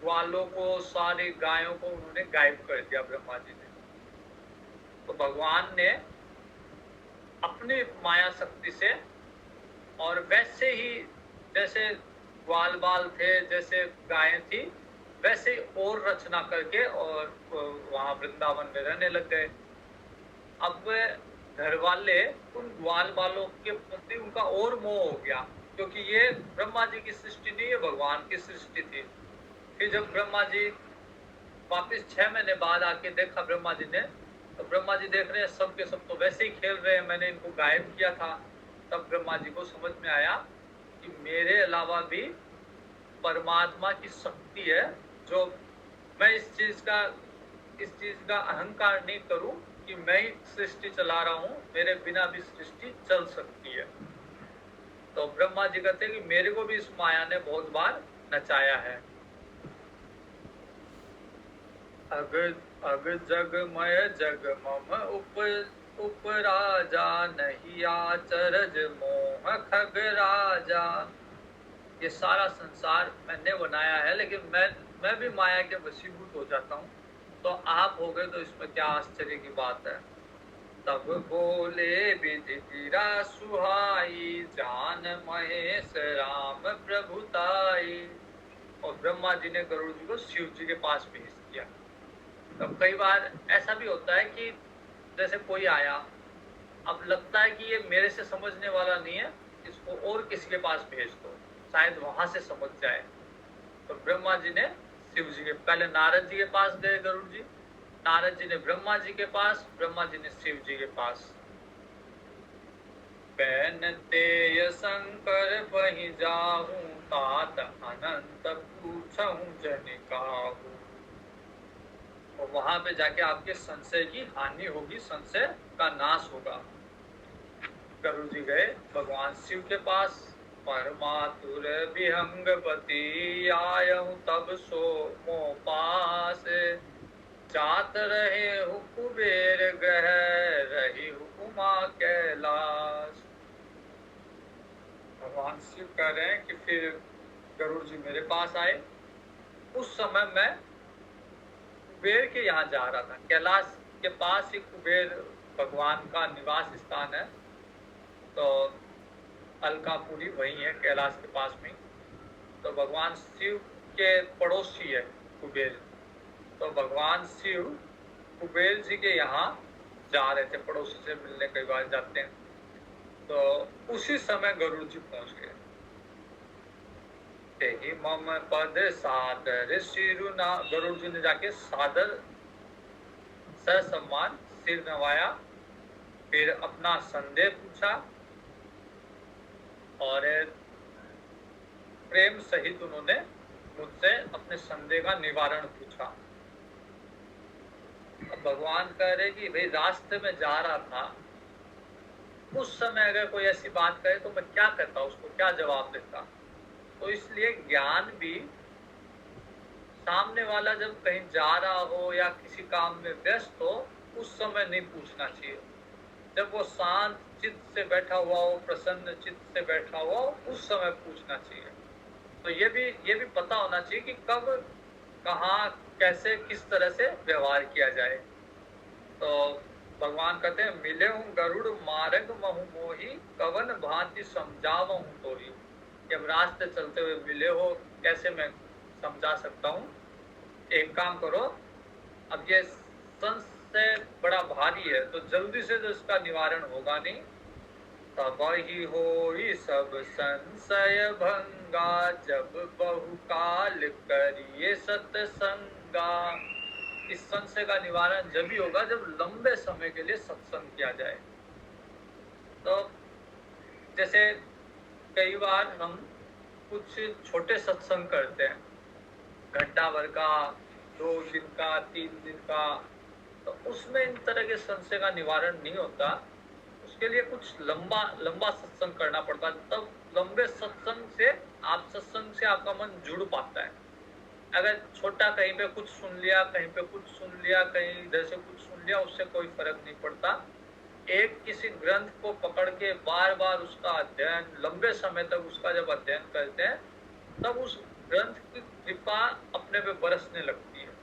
ग्वालों को, सारी गायों को उन्होंने गायब कर दिया ब्रह्मा जी ने। तो भगवान ने अपनी माया शक्ति से, और वैसे ही जैसे ग्वाल बाल थे, जैसे गायें थी, वैसे ही और रचना करके और वहां वृंदावन में रहने लग गए। अब घर वाले उन ग्वाल बालों के प्रति उनका और मोह हो गया, क्योंकि ये ब्रह्मा जी की सृष्टि नहीं है, भगवान की सृष्टि थी। फिर जब ब्रह्मा जी वापिस 6 महीने बाद आके देखा ब्रह्मा जी ने, तो ब्रह्मा जी देख रहे हैं सब के सब तो वैसे ही खेल रहे हैं, मैंने इनको गायब किया था। तब ब्रह्मा जी को समझ में आया कि मेरे अलावा भी परमात्मा की शक्ति है, जो मैं इस चीज का अहंकार नहीं करूं कि मैं ही सृष्टि चला रहा हूं, मेरे बिना भी सृष्टि चल सकती है। तो ब्रह्मा जी कहते हैं कि मेरे को भी इस माया ने बहुत बार नचाया है। अग अग जगमय जग मम उपराजा, नहीं आचरज मोह खग राजा। ये सारा संसार मैंने बनाया है, लेकिन मैं भी माया के वशीभूत हो जाता हूँ। तो आप हो गए तो इसमें क्या आश्चर्य की बात है। तब बोले विधिरा सुहाई, जान महेश राम प्रभुताई। और ब्रह्मा जी ने गरुड़ जी को शिव जी के पास भेज दिया। तब कई बार ऐसा भी होता है कि जैसे कोई आया, अब लगता है कि ये मेरे से समझने वाला नहीं है, इसको और किसी के पास भेज दो, शायद वहां से समझ जाए। तो ब्रह्मा जी ने शिव जी के, पहले नारद जी के पास गए गरुड़ जी, नारद जी ने ब्रह्मा जी के पास, ब्रह्मा जी ने शिव जी के पास। पैनते शंकर बहि जाहूं, तात अनंत पूछहूं जन काहू। और वहां पे जाके आपके संशय की हानि होगी, संशय का नाश होगा। गरुड़ जी गए भगवान शिव के पास। परमातुर विहंगपति, आयहूं तब सो मो पास। जात रहे हूँ कुबेर ग्रह, रही हूँ उमा कैलाश। भगवान शिव कह रहे हैं कि फिर गरुड़ जी मेरे पास आए। उस समय मैं कुबेर के यहाँ जा रहा था। कैलाश के पास ही कुबेर भगवान का निवास स्थान है। तो अलकापुरी वही है कैलाश के पास में। तो भगवान शिव के पड़ोसी है कुबेर। तो भगवान शिव कुबेर जी के यहाँ जा रहे थे, पड़ोसी से मिलने कई बार जाते हैं। तो उसी समय गरुड़ जी पहुंच गए। तेहि मम पद सादर सिरुना, गरुड़ जी ने जाके सादर ससम्मान सिर नवाया। फिर अपना संदेह पूछा और प्रेम सहित उन्होंने मुझसे अपने संदेह का निवारण पूछा। अब भगवान कह रहे कि भाई रास्ते में जा रहा था, उस समय अगर कोई ऐसी बात करे तो मैं क्या करता, उसको क्या जवाब देता। तो इसलिए ज्ञान भी सामने वाला जब कहीं जा रहा हो या किसी काम में व्यस्त हो, उस समय नहीं पूछना चाहिए। जब वो शांत चित्त से बैठा हुआ हो, प्रसन्न चित्त से बैठा हुआ हो, उस समय पूछना चाहिए। तो ये भी पता होना चाहिए कि कब, कहाँ, कैसे, किस तरह से व्यवहार किया जाए। तो भगवान कहते हैं मिले हूँ गरुड़ मार्ग महु मोही, कवन भांति समझावहूं तोही। जब रास्ते चलते हुए मिले हो, कैसे मैं समझा सकता हूँ। एक काम करो, अब ये संशय बड़ा भारी है, तो जल्दी से तो इसका निवारण होगा नहीं। तब ही होई सब संशय भंगा, जब बहुकाल करिए सत्संगा। इस संशय का निवारण जब भी होगा जब लंबे समय के लिए सत्संग किया जाए। तो जैसे कई बार हम कुछ छोटे सत्संग करते हैं, घंटा भर का, 2 दिन का, 3 दिन का, तो उसमें इन तरह के संशय का निवारण नहीं होता। उसके लिए कुछ लंबा सत्संग करना पड़ता है। तब लंबे सत्संग से आपका मन जुड़ पाता है। अगर छोटा कहीं पे कुछ सुन लिया, कहीं पे कुछ सुन लिया, कहीं इधर से कुछ सुन लिया, उससे कोई फर्क नहीं पड़ता। एक किसी ग्रंथ को पकड़ के बार बार उसका अध्ययन, लंबे समय तक उसका जब अध्ययन करते हैं, तब उस ग्रंथ की कृपा अपने पे बरसने लगती है।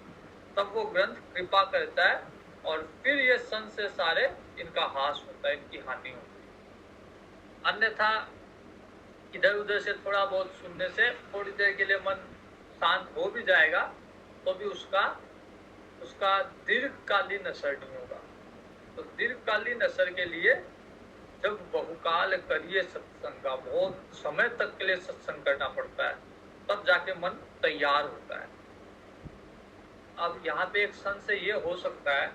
तब वो ग्रंथ कृपा करता है और फिर ये संशय सारे इनका हास होता है, इनकी हानि होती है। अन्यथा इधर उधर से थोड़ा बहुत सुनने से थोड़ी देर के लिए मन शांत हो भी जाएगा, तो भी उसका दीर्घकालीन असर नहीं होगा। तो दीर्घकालीन असर के लिए जब बहुकाल करिए सत्संग का, बहुत समय तक के लिए सत्संग करना पड़ता है, तब जाके मन तैयार होता है। अब यहाँ पे एक संशय ये हो सकता है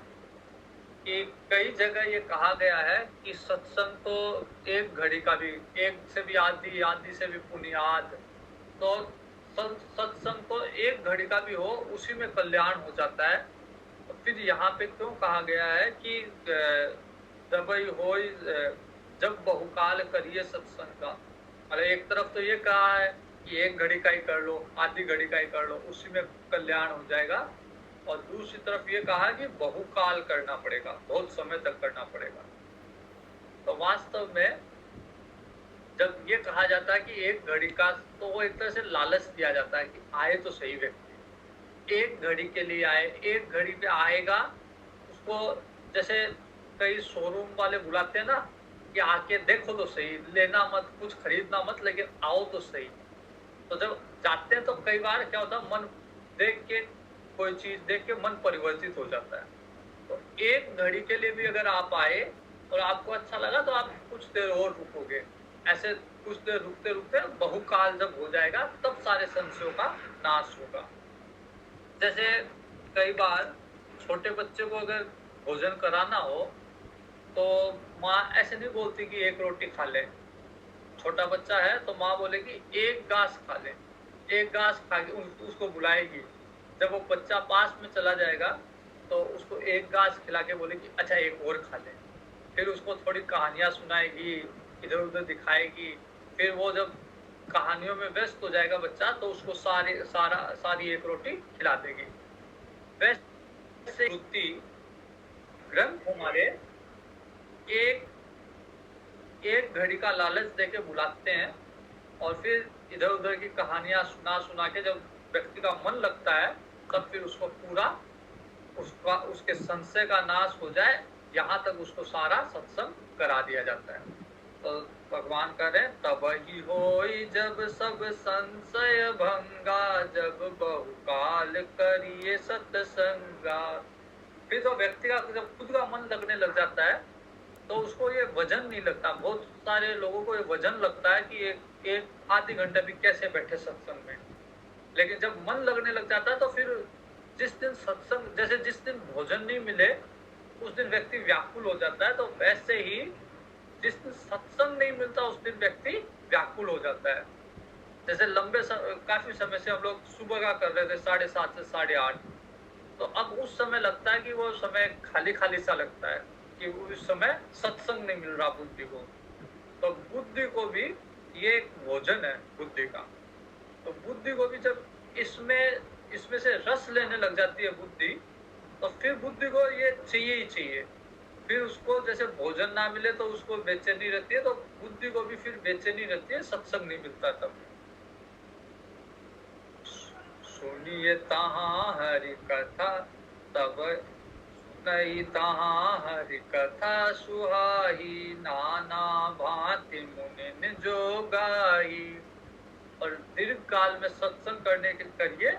कि कई जगह ये कहा गया है कि सत्संग तो एक घड़ी का भी, एक से भी आधी, आधी से भी पुनियाद। तो सत्संग तो 1 घड़ी का भी हो, उसी में कल्याण हो जाता है। तो फिर यहाँ पे क्यों कहा गया है कि "दबई होई जब बहुकाल करिए सत्संग का"। अरे एक तरफ तो ये कहा है कि 1 घड़ी का ही कर लो, आधी घड़ी का ही कर लो, उसी में कल्याण हो जाएगा। और दूसरी तरफ ये कहा है कि बहुकाल करना पड़ेगा, बहुत समय तक करना पड़ेगा। तो वास्तव में जब ये कहा जाता है कि 1 घड़ी का, तो वो एक तरह से लालच दिया जाता है कि आए तो सही व्यक्ति। 1 घड़ी के लिए आए, 1 घड़ी पे आएगा, उसको जैसे कई शोरूम वाले बुलाते हैं ना कि आके देखो तो सही, लेना मत, कुछ खरीदना मत, लेकिन आओ तो सही। तो जब जाते हैं तो कई बार क्या होता है, मन देख के, कोई चीज़ देख के मन परिवर्तित हो जाता है। तो 1 घड़ी के लिए भी अगर आप आए और आपको अच्छा लगा तो आप कुछ देर और रुकोगे। ऐसे कुछ देर रुकते-रुकते बहुकाल जब हो जाएगा तब सारे संशयों का नाश होगा। जैसे कई बार छोटे बच्चे को अगर भोजन कराना हो, तो माँ ऐसे नहीं बोलती कि 1 रोटी खा ले। छोटा बच्चा है तो माँ बोलेगी 1 गाँस खा ले। 1 गाँस खा के उसको बुलाएगी। जब वो बच्चा पास में चला जाएगा, तो उसको 1 गाँस खिला के बोलेगी अच्छा 1 और खा ले। फिर उसको थोड़ी कहानियाँ सुनाएगी, इधर-उधर दिखाएगी। फिर वो जब कहानियों में व्यस्त हो जाएगा बच्चा, तो उसको सारी 1 रोटी खिला देगी। वैसे बुद्धि ग्रंथ हमारे एक 1 घड़ी का लालच देके बुलाते हैं, और फिर इधर-उधर की कहानियाँ सुना-सुना के जब व्यक्ति का मन लगता है, तब फिर उसको पूरा उसके संशय का नाश हो जाए, यहाँ तक उसको सारा सत्संग करा दिया जाता है। तो भगवान कह रहे हैं तबहि होई जब सब संशय भंगा, जब बहुकाल करिए सत्संगा। फिर तो व्यक्ति का जब खुद का मन लगने लग जाता है, तो उसको ये वजन नहीं लगता। बहुत सारे लोगों को ये वजन लगता है कि एक आधे घंटे भी कैसे बैठे सत्संग में। लेकिन जब मन लगने लग जाता है, तो फिर जिस दिन सत्संग, जैसे जिस दिन भोजन नहीं मिले उस दिन व्यक्ति व्याकुल हो जाता है, तो वैसे ही जिस दिन सत्संग नहीं मिलता उस दिन व्यक्ति व्याकुल हो जाता है। जैसे काफी समय से हम लोग सुबह का कर रहे थे 7:30 से 8:30, तो अब उस समय लगता है कि वो समय खाली-खाली सा लगता है कि उस समय सत्संग नहीं मिल रहा बुद्धि को। तो बुद्धि को भी ये एक भोजन है बुद्धि का। तो बुद्धि को भी जब इसमें से रस लेने लग जाती है बुद्धि, तो फिर बुद्धि को ये चाहिए ही चाहिए। फिर उसको जैसे भोजन ना मिले तो उसको बेचैनी रहती है, तो बुद्धि को भी फिर बेचैनी रहती है, सत्संग नहीं मिलता तब। सुनिए तहाँ हरि कथा, तब सुनई तहाँ हरि कथा सुहाई, नाना भांति मुनिन जो गाई। और दीर्घ काल में सत्संग करने के करिए,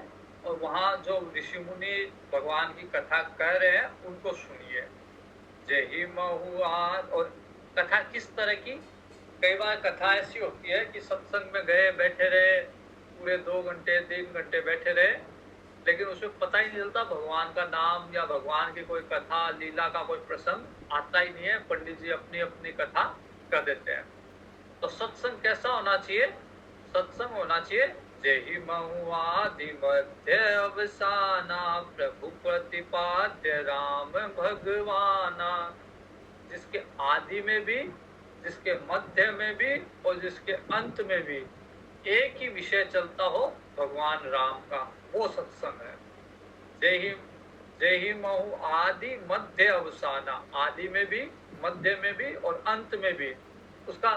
और वहाँ जो ऋषि मुनि भगवान की कथा कह रहे हैं उनको सुनिए। जय ही महुआ। और कथा किस तरह की, कई बार कथा ऐसी होती है कि सत्संग में गए, बैठे रहे, पूरे 2 घंटे 3 घंटे बैठे रहे, लेकिन उसमें पता ही नहीं चलता भगवान का नाम या भगवान की कोई कथा लीला का कोई प्रसंग आता ही नहीं है। पंडित जी अपनी अपनी कथा कर देते हैं। तो सत्संग कैसा होना चाहिए? सत्संग होना चाहिए जय महु आदि मध्य अवसाना, प्रभु प्रतिपाद्य राम भगवाना। जिसके आदि में भी, जिसके मध्य में भी और जिसके अंत में भी एक ही विषय चलता हो, भगवान राम का, वो सत्संग है। जय ही महु आदि मध्य अवसाना। आदि में भी, मध्य में भी और अंत में भी उसका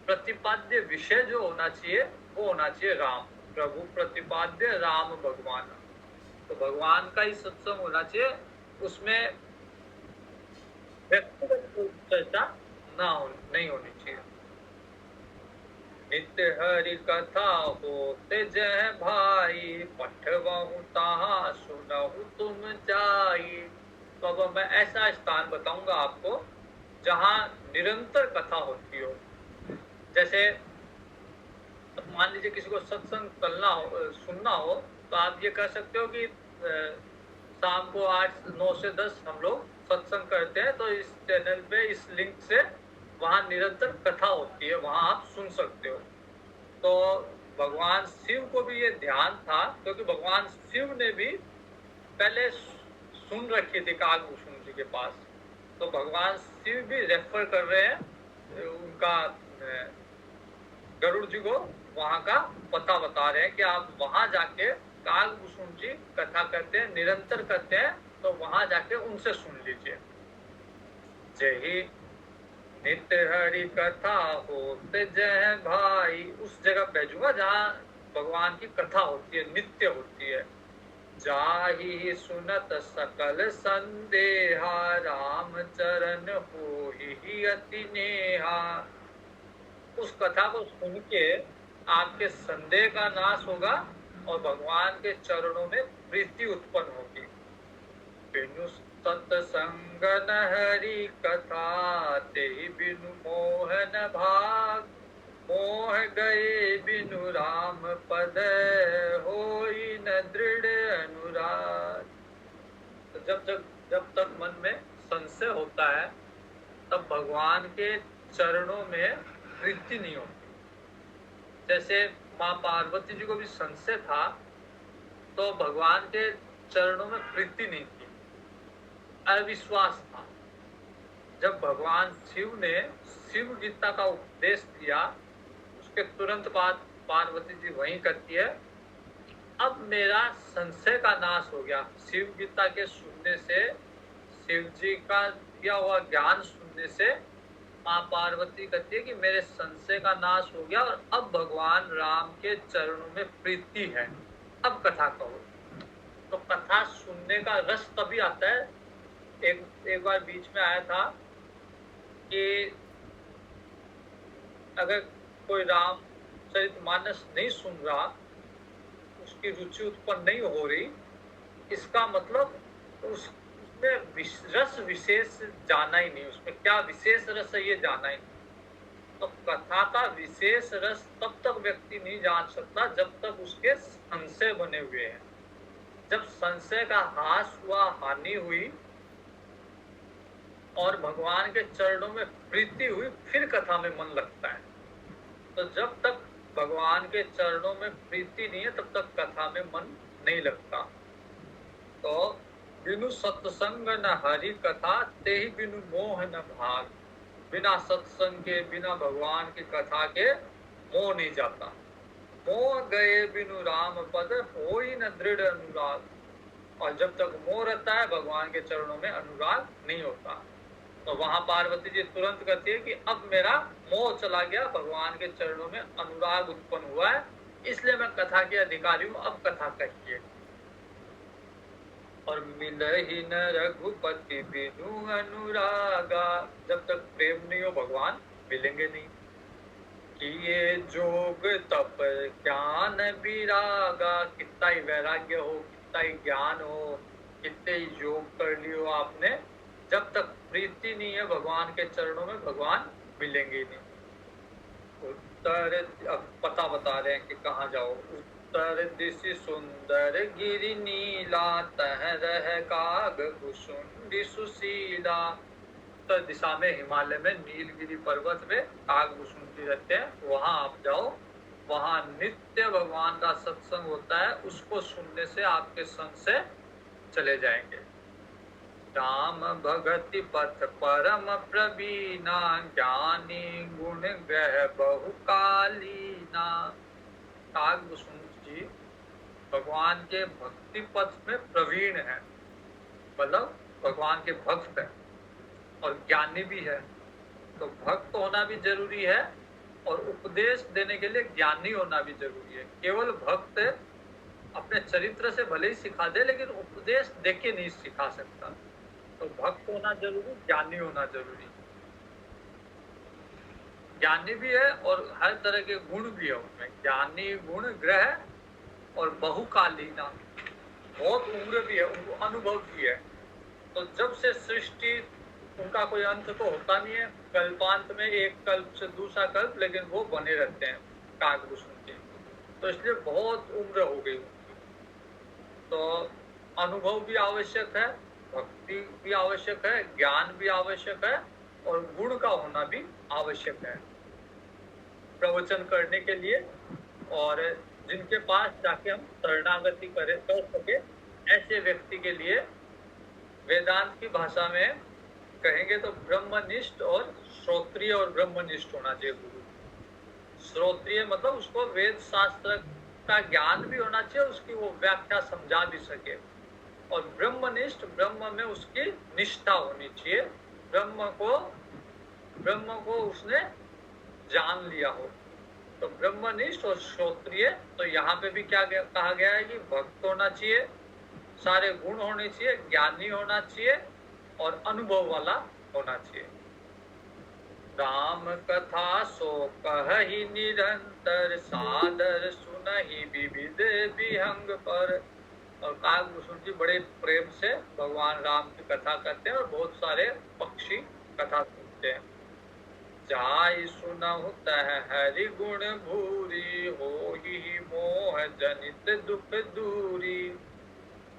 प्रतिपाद्य विषय जो होना चाहिए वो होना चाहिए राम। प्रभु प्रतिपाद्य राम भगवान। तो भगवान का ही सत्संग होना चाहिए, उसमें व्यक्तिगत चर्चा नहीं होनी चाहिए। नित्य हरि कथा होते जय भाई, पठवहु तहाँ सुनहु तुम जाई। तो अब मैं ऐसा स्थान बताऊंगा आपको जहाँ निरंतर कथा होती हो। जैसे मान लीजिए किसी को सत्संग सुनना हो, तो आप ये कर सकते हो कि शाम को 8-9 से 10 हम लोग सत्संग करते हैं, तो इस चैनल पे इस लिंक से वहाँ निरंतर कथा होती है, वहाँ आप सुन सकते हो। तो भगवान शिव को भी ये ध्यान था, क्योंकि भगवान शिव ने भी पहले सुन रखी थी कागभूषण जी के पास, तो भगवान शिव भी रेफर कर रहे हैं उनका गरुड़ जी को वहां का पता बता रहे हैं कि आप वहां जाके कागभूषण जी कथा करते हैं, निरंतर करते हैं, तो वहां जाके उनसे सुन लीजिए। जय नित्य हरि कथा होते जय भाई, उस जगह भेजूंगा जहाँ भगवान की कथा होती है, नित्य होती है। जाहि सुनत सकल संदेहा, राम चरण होहि अति नेहा। उस कथा को सुन के आपके संदेह का नाश होगा और भगवान के चरणों में प्रीति उत्पन्न होगी। बिनु सत्संग न हरि कथा, तेहि बिनु मोह न भाग, मोह गए बिनु राम पद, होई न दृढ़ अनुराग। तो जब तक मन में संशय होता है, तब भगवान के चरणों में प्रीति नहीं होती। जैसे माँ पार्वती जी को भी संशय था, तो भगवान के चरणों में प्रीति नहीं थी, अविश्वास था। जब भगवान शिव ने शिव गीता का उपदेश दिया, उसके तुरंत बाद पार्वती जी वहीं करती है, अब मेरा संशय का नाश हो गया। शिव गीता के सुनने से, शिव जी का दिया हुआ ज्ञान सुनने से माँ पार्वती कहती है कि मेरे संशय का नाश हो गया और अब भगवान राम के चरणों में प्रीति है, अब कथा कहो। तो कथा सुनने का रस तभी आता है। एक बार बीच में आया था कि अगर कोई रामचरितमानस नहीं सुन रहा, उसकी रुचि उत्पन्न नहीं हो रही, इसका मतलब उसमें रस विशेष जाना ही नहीं, उसमें क्या विशेष रस है ये जाना ही नहीं। तो कथा का विशेष रस तब तक व्यक्ति नहीं जान सकता जब तक उसके संशय बने हुए हैं। जब संशय का ह्रास हुआ, हानि हुई और भगवान के चरणों में प्रीति हुई, फिर कथा में मन लगता है। तो जब तक भगवान के चरणों में प्रीति नहीं है, तब तक कथा में मन नहीं लगता। तो बिनु सत्संग न हरि कथा, तेहि बिनु मोह न भाग। बिना सत्संग के, बिना भगवान की कथा के मोह नहीं जाता। मोह गए बिनु राम पद, होई न दृढ़ अनुराग। और जब तक मोह रहता है, भगवान के चरणों में अनुराग नहीं होता। तो वहां पार्वती जी तुरंत कहती है कि अब मेरा मोह चला गया, भगवान के चरणों में अनुराग उत्पन्न हुआ है, इसलिए मैं कथा के अधिकारी हूँ, अब कथा कहिए। और मिलहि न रघुपति बिनु अनुरागा। जब तक प्रेम नहीं हो, भगवान मिलेंगे नहीं। किए जोग तप ज्ञान विरागा। कितना ही वैराग्य हो, कितना ही ज्ञान हो, कितने ही योग कर लियो आपने, जब तक प्रीति नहीं है भगवान के चरणों में, भगवान मिलेंगे नहीं। उत्तर, अब पता बता रहे हैं कि कहाँ जाओ। उत्तर दिशि सुंदर गिरि नीला, तह रह काग कुसुंडी सुशीला। उत्तर दिशा में, हिमालय में, नीलगिरी पर्वत में कागभूषुंडी रहते हैं, वहां आप जाओ। वहां नित्य भगवान का सत्संग होता है, उसको सुनने से आपके संशय चले जाएंगे। राम भगति पथ परम प्रवीणा, ज्ञानी गुण ग्रह बहुकालीना। कागभूषुंडी जी भगवान के भक्ति पथ में प्रवीण है, मतलब भगवान के भक्त है और ज्ञानी भी है। तो भक्त होना भी जरूरी है और उपदेश देने के लिए ज्ञानी होना भी जरूरी है। केवल भक्त अपने चरित्र से भले ही सिखा दे, लेकिन उपदेश देके नहीं सिखा सकता। तो भक्त होना जरूरी, ज्ञानी होना जरूरी। ज्ञानी भी है और हर तरह के गुण भी है उनमें। ज्ञानी गुण ग्रह और बहुकालीना, बहुत उम्र भी है, उनको अनुभव भी है। तो जब से सृष्टि, उनका कोई अंत तो होता नहीं है, कल्पांत में एक कल्प से दूसरा कल्प, लेकिन वो बने रहते हैं कागभूषण के। तो इसलिए बहुत उम्र हो गई उनकी। तो अनुभव भी आवश्यक है, भक्ति भी आवश्यक है, ज्ञान भी आवश्यक है और गुण का होना भी आवश्यक है प्रवचन करने के लिए। और जिनके पास जाके हम शरणागति कर सके, ऐसे व्यक्ति के लिए वेदांत की भाषा में कहेंगे तो ब्रह्मनिष्ठ और श्रोत्रिय और ब्रह्मनिष्ठ होना चाहिए गुरु। श्रोत्रिय मतलब उसको वेद शास्त्र का ज्ञान भी होना चाहिए, उसकी वो व्याख्या समझा भी सके। और ब्रह्मनिष्ठ, ब्रह्म में उसकी निष्ठा होनी चाहिए, ब्रह्म को उसने जान लिया हो। तो ब्रह्मनिष्ठ और श्रोत्रिय, तो यहाँ पे भी क्या कहा गया है कि भक्त होना चाहिए, सारे गुण होने चाहिए, ज्ञानी होना चाहिए और अनुभव वाला होना चाहिए। राम कथा सो कहि निरंतर, सादर सुनहि विविध विहंग पर। और काकभूषण जी बड़े प्रेम से भगवान राम की कथा करते हैं और बहुत सारे पक्षी कथा सुनते हैं। जाय सुनहु तह हरि गुण भूरी, होहि मोह जनित दुख दूरी।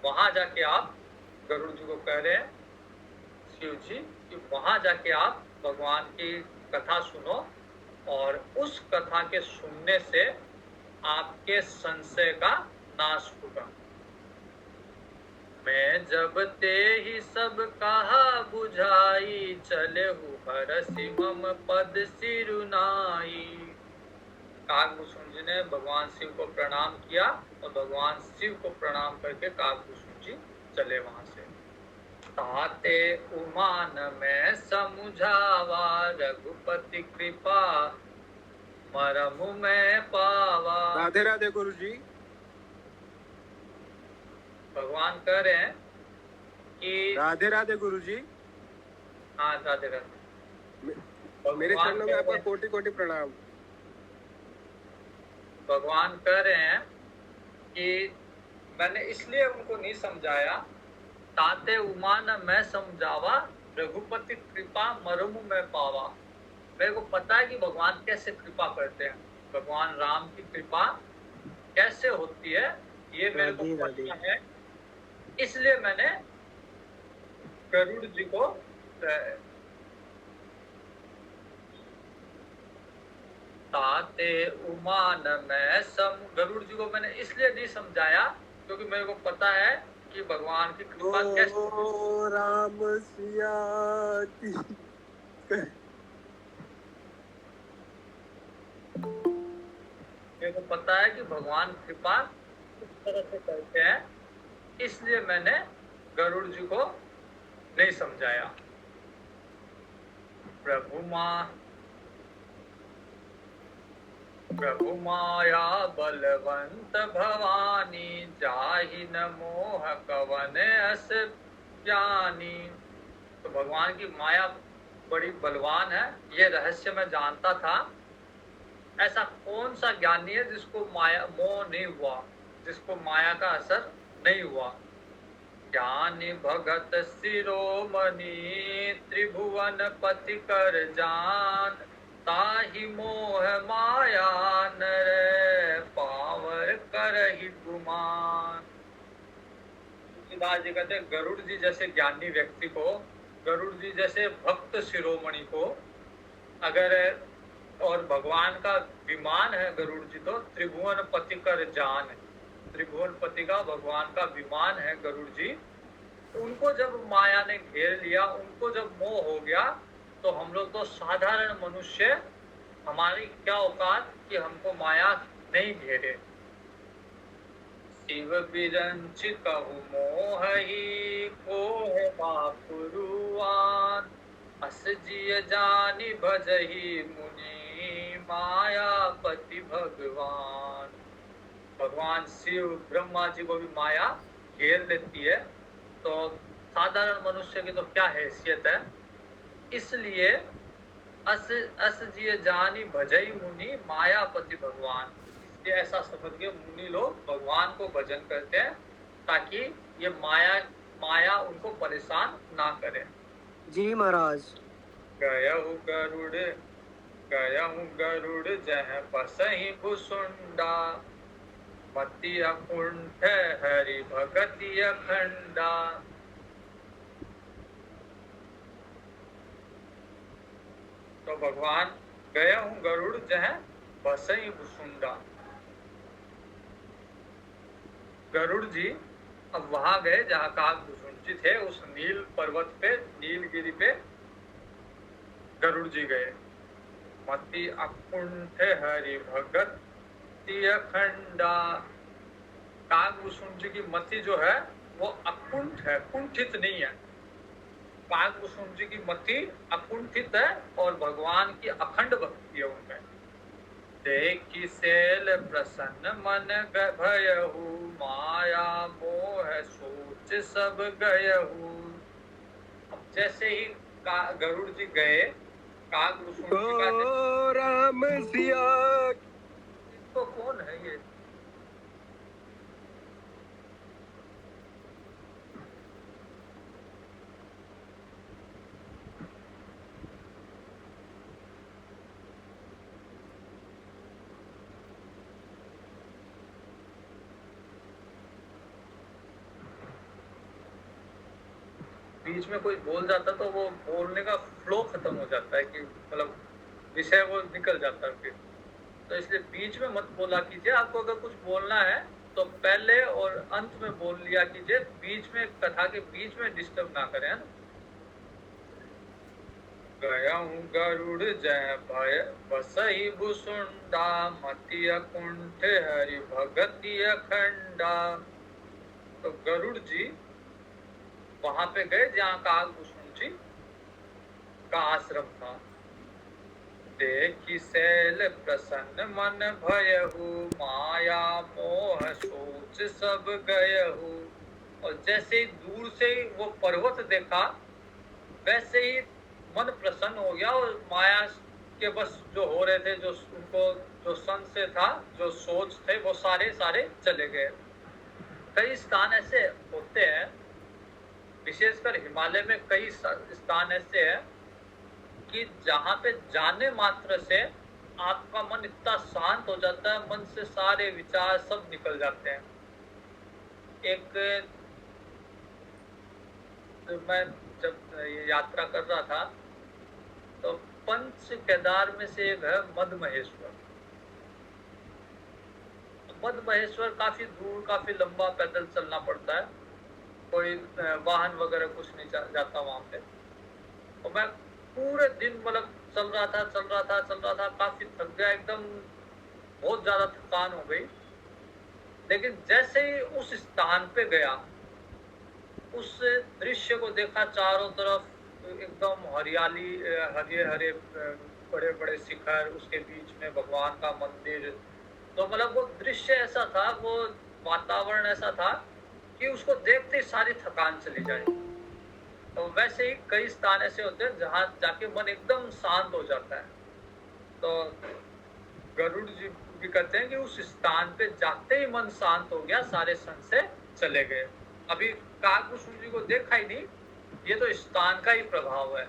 वहां जाके आप, गरुड़ जी को कह रहे हैं शिव जी, कि वहां जाके आप भगवान की कथा सुनो और उस कथा के सुनने से आपके संशय का नाश होगा। मैं जब ते ही सब कहा बुझाई, चले हरसि मम पद सिरुनाई। काकभूषण जी ने भगवान शिव को प्रणाम किया और भगवान शिव को प्रणाम करके काकभूषण जी चले वहां से। ताते उमान में समुझावा, रघुपति कृपा मरम में पावा। राधे राधे गुरु जी। भगवान कह रहे हैं कि राधे राधे गुरु जी। हाँ राधे राधे। मेरे चरणों में आपका कोटि कोटि प्रणाम। भगवान कह रहे हैं कि मैंने इसलिए उनको नहीं समझाया, ताते उमान मैं समझावा, रघुपति कृपा मरमु में पावा। मेरे को पता है कि भगवान कैसे कृपा करते हैं, भगवान राम की कृपा कैसे होती है ये मेरे को पता है, इसलिए मैंने गरुड़ जी को ताते उमान में गरुड़ जी को मैंने इसलिए नहीं समझाया क्योंकि मेरे को पता है कि भगवान की कृपा कैसे। राम सिया की मेरे को पता है कि भगवान कृपा किस तरह से करते हैं, इसलिए मैंने गरुड़ जी को नहीं समझाया। प्रभु माया बलवंत भवानी, जाहि न मोह कवन अस ज्ञानी। तो भगवान की माया बड़ी बलवान है, ये रहस्य मैं जानता था। ऐसा कौन सा ज्ञानी है जिसको माया मोह नहीं हुआ, जिसको माया का असर नहीं हुआ। ज्ञानी भगत शिरोमणि, त्रिभुवन पति कर जान, ताहि मोह माया नर, पावर करहि गुमान। तुलसीदास जी कहते गरुड़ जी जैसे ज्ञानी व्यक्ति को, गरुड़ जी जैसे भक्त शिरोमणि को अगर, और भगवान का विमान है गरुड़ जी, तो त्रिभुवन पति कर जान है, त्रिभुवन पति का भगवान का विमान है गरुड़ जी। उनको जब माया ने घेर लिया, उनको जब मोह हो गया, तो हम लोग तो साधारण मनुष्य, हमारी क्या औकात कि हमको माया नहीं घेरे। शिव बिरंचि कहु मोहि, कोह बापुरुआन, अस जिय जानि भजहि मुनि, मायापति भगवान। भगवान शिव ब्रह्मा जी को भी माया घेर लेती है, तो साधारण मनुष्य की तो क्या हैसियत है। इसलिए अस जिय जानी भजई मुनि, मायापति भगवान। इसलिए ऐसा समझ के मुनि लोग भगवान को भजन करते हैं ताकि ये माया उनको परेशान ना करे। जी महाराज। गयहु गरुड़ जह बसहि भुसुंडा, मति अकुंठ हरि भगति अखंडा। तो भगवान गया हूँ गरुड़ जह बसई भुसुंडा, गरुड़ जी अब वहां गए जहाँ काकभूषुंड जी थे। उस नील पर्वत पे, नीलगिरी पे गरुड़ जी गए। मति अकुंठ हरि भगत अखंडा। काकभूषुंड जी की मति जो है वो अकुंठ है, कुंठित नहीं है। काकभूषुंड जी की मति अकुंठित है और भगवान की अखंड भक्ति है उनमें। देखि सैल प्रसन्न मन भयहु, माया मोह सोच सब गयहु। अब जैसे ही गरुड़ जी गए, काकभूषुंड जी का ओ राम सिया। तो कौन है ये? बीच में कोई बोल जाता तो वो बोलने का फ्लो खत्म हो जाता है, कि मतलब विषय वो निकल जाता है फिर। तो इसलिए बीच में मत बोला कीजिए। आपको अगर कुछ बोलना है तो पहले और अंत में बोल लिया कीजिए, बीच में, कथा के बीच में डिस्टर्ब ना करें, है ना। गया हूँ गरुड़ जय भय बसई भुसुंडा, मति अकुंठ हरि भगति अखंडा। तो गरुड़ जी वहां पे गए जहाँ काकभूषुंड जी का आश्रम था। देखि सैल प्रसन्न मन भयहु, माया मोह सोच सब गयहु। और जैसे ही दूर से ही वो पर्वत देखा, वैसे ही मन प्रसन्न हो गया और माया के बस जो हो रहे थे, जो उनको जो संशय था, जो सोच थे, वो सारे चले गए। कई स्थान ऐसे होते हैं, विशेषकर हिमालय में कई स्थान ऐसे हैं कि जहाँ पे जाने मात्र से आपका मन इतना शांत हो जाता है, मन से सारे विचार सब निकल जाते हैं। एक मैं जब ये यात्रा कर रहा था तो पंच केदार में से एक है मधमहेश्वर। मधमहेश्वर काफी दूर, काफी लंबा पैदल चलना पड़ता है, कोई वाहन वगैरह कुछ नहीं जाता वहां पे। और मैं पूरे दिन मतलब चल रहा था, काफी थक गया, एकदम बहुत ज्यादा थकान हो गई। लेकिन जैसे ही उस स्थान पे गया, उस दृश्य को देखा, चारों तरफ एकदम हरियाली, हरे हरे बड़े बड़े शिखर, उसके बीच में भगवान का मंदिर। तो मतलब वो दृश्य ऐसा था, वो वातावरण ऐसा था कि उसको देखते ही सारी थकान चली जाए। तो वैसे ही कई स्थान ऐसे होते हैं जहाँ जाके मन एकदम शांत हो जाता है। तो गरुड़ जी भी कहते हैं कि उस स्थान पे जाते ही मन शांत हो गया, सारे संशय चले गए। अभी काकभूषुंड जी को देखा ही नहीं, ये तो स्थान का ही प्रभाव है।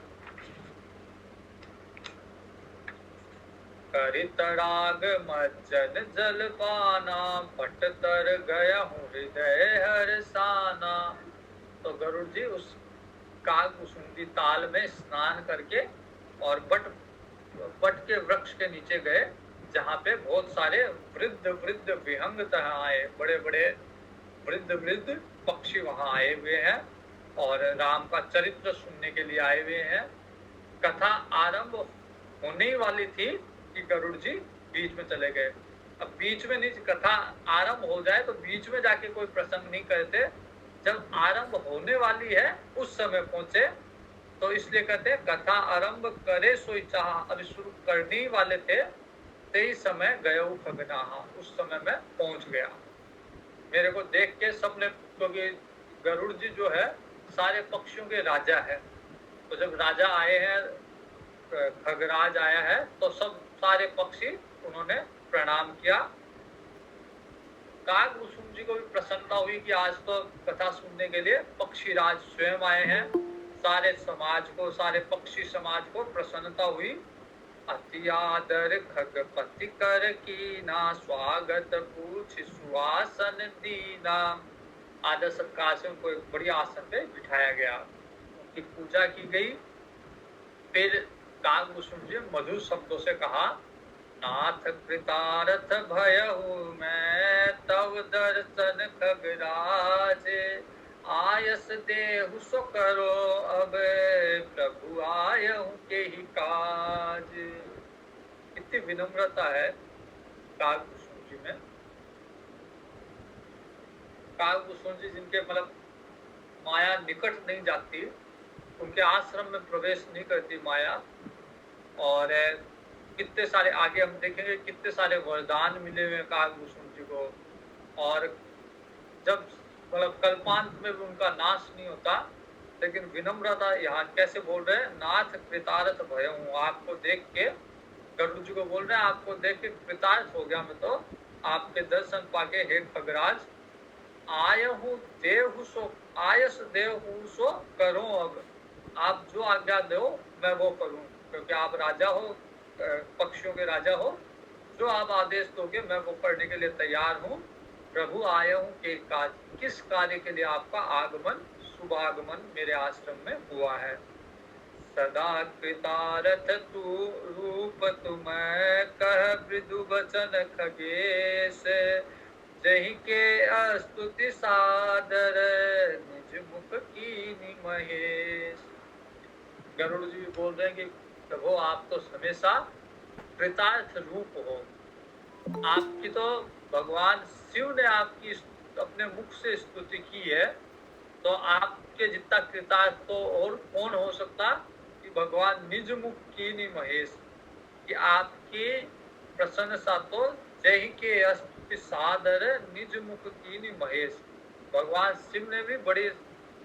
करितराग मज्जन जल पाना, पट तर गया हूँ हृदय हर्षाना। तो गरुड़ जी उस काकभूषुंडी ताल में स्नान करके और बट के वृक्ष के नीचे गए, जहाँ पे बहुत सारे वृद्ध वृद्ध विहंग आए, बड़े बड़े वृद्ध पक्षी वहां आए हुए हैं और राम का चरित्र सुनने के लिए आए हुए हैं। कथा आरंभ होने वाली थी कि गरुड़ जी बीच में चले गए। अब बीच में नहीं, कथा आरंभ हो जाए तो बीच में जाके कोई प्रसंग नहीं करते, जब आरंभ होने वाली है उस समय पहुंचे। तो इसलिए कहते हैं कथा आरंभ करे सोई चाहा। अभी शुरू करने ही वाले थे, तेई समय गयो खगनाहा, उस समय में पहुंच गया। मेरे को देख के सबने, क्योंकि गरुड़ जी जो है सारे पक्षियों के राजा है, तो जब राजा आए हैं, खगराज आया है, तो सब सारे पक्षी उन्होंने प्रणाम किया। काकभूषुंड जी को भी प्रसन्नता हुई कि आज तो कथा सुनने के लिए पक्षीराज स्वयं आए हैं। सारे समाज को, सारे पक्षी समाज को प्रसन्नता हुई। अति आदर खगपति कर कीना, स्वागत पूछ सुआसन दीना। आदर सत्कार से उनको एक बढ़िया आसन पे बिठाया गया, उनकी पूजा की गई। फिर काकभूषुंड जी मधुर शब्दों से कहा नाथ कृतार्थ भयहु मैं तव दर्शन खगराज। आयस देहु सो करो अब प्रभु आयहु के ही काज। कितनी विनम्रता है कालभूषण जी में। कालभूषण जी जिनके मतलब माया निकट नहीं जाती, उनके आश्रम में प्रवेश नहीं करती माया। और कितने सारे आगे हम देखेंगे कितने सारे वरदान मिले हुए कालभूषण जी को। और जब मतलब कल्पांत में भी उनका नाश नहीं होता, लेकिन विनम्रता यहाँ कैसे बोल रहे हैं, नाथ कृतार्थ भय हूँ। आपको देख के गरुड़ जी को बोल रहे हैं, आपको देख के कृतार्थ हो गया मैं तो आपके दर्शन पाके हे खगराज। आयहु देहु सो आयस देहु सो करो अब। आप जो आज्ञा दो मैं वो करूं, क्योंकि आप राजा हो, पक्षियों के राजा हो। जो आप आदेश दोगे मैं वो करने के लिए तैयार हूँ। प्रभु आया हूँ के काज, किस कार्य के लिए आपका आगमन, शुभ आगमन मेरे आश्रम में हुआ है। सदा कृतारथ तू रूप तुम कह मृदु वचन खगेश। जही के स्तुति सादर निज मुख कीनि महेश। गरुड़ जी भी बोल रहे हैं कि प्रभु आप तो हमेशा कृतार्थ रूप हो। आपकी तो भगवान शिव ने आपकी अपने मुख से स्तुति की है, तो आपके जितना कृतार्थ तो और कौन हो सकता कि भगवान निज मुख कीनि महेश, कि आपकी प्रशंसा तो जय के स्तुति सादर निज मुख कीनि महेश। भगवान शिव ने भी बड़ी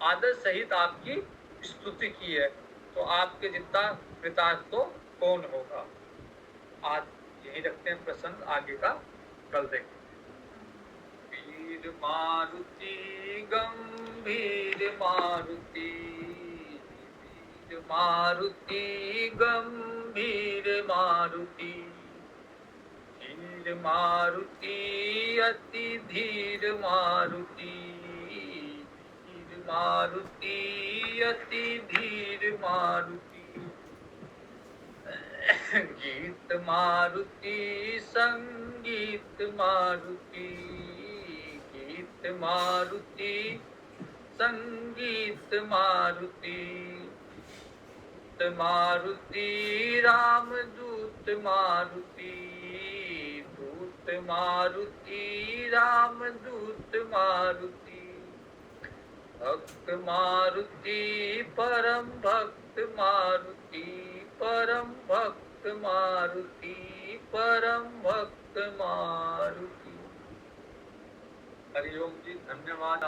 आदर सहित आपकी स्तुति की है, तो आपके जितना कृतार्थ तो कौन होगा। आज यही रखते हैं प्रसंग, आगे का कल देखेंगे। वीर मारुति गंभीर मारुति, वीर मारुति गंभीर मारुति, धीर मारुति अति धीर मारुति, धीर मारुति अति धीर मारुति। गीत मारुति संगीत मारुति, गीत मारुति संगीत मारुति, दूत मारुति रामदूत मारुति, दूत मारुति रामदूत मारुति। भक्त मारुति परम भक्त मारुति, परम भक्त मारुति, परम भक्त मारुति। हरि ओम जी, धन्यवाद।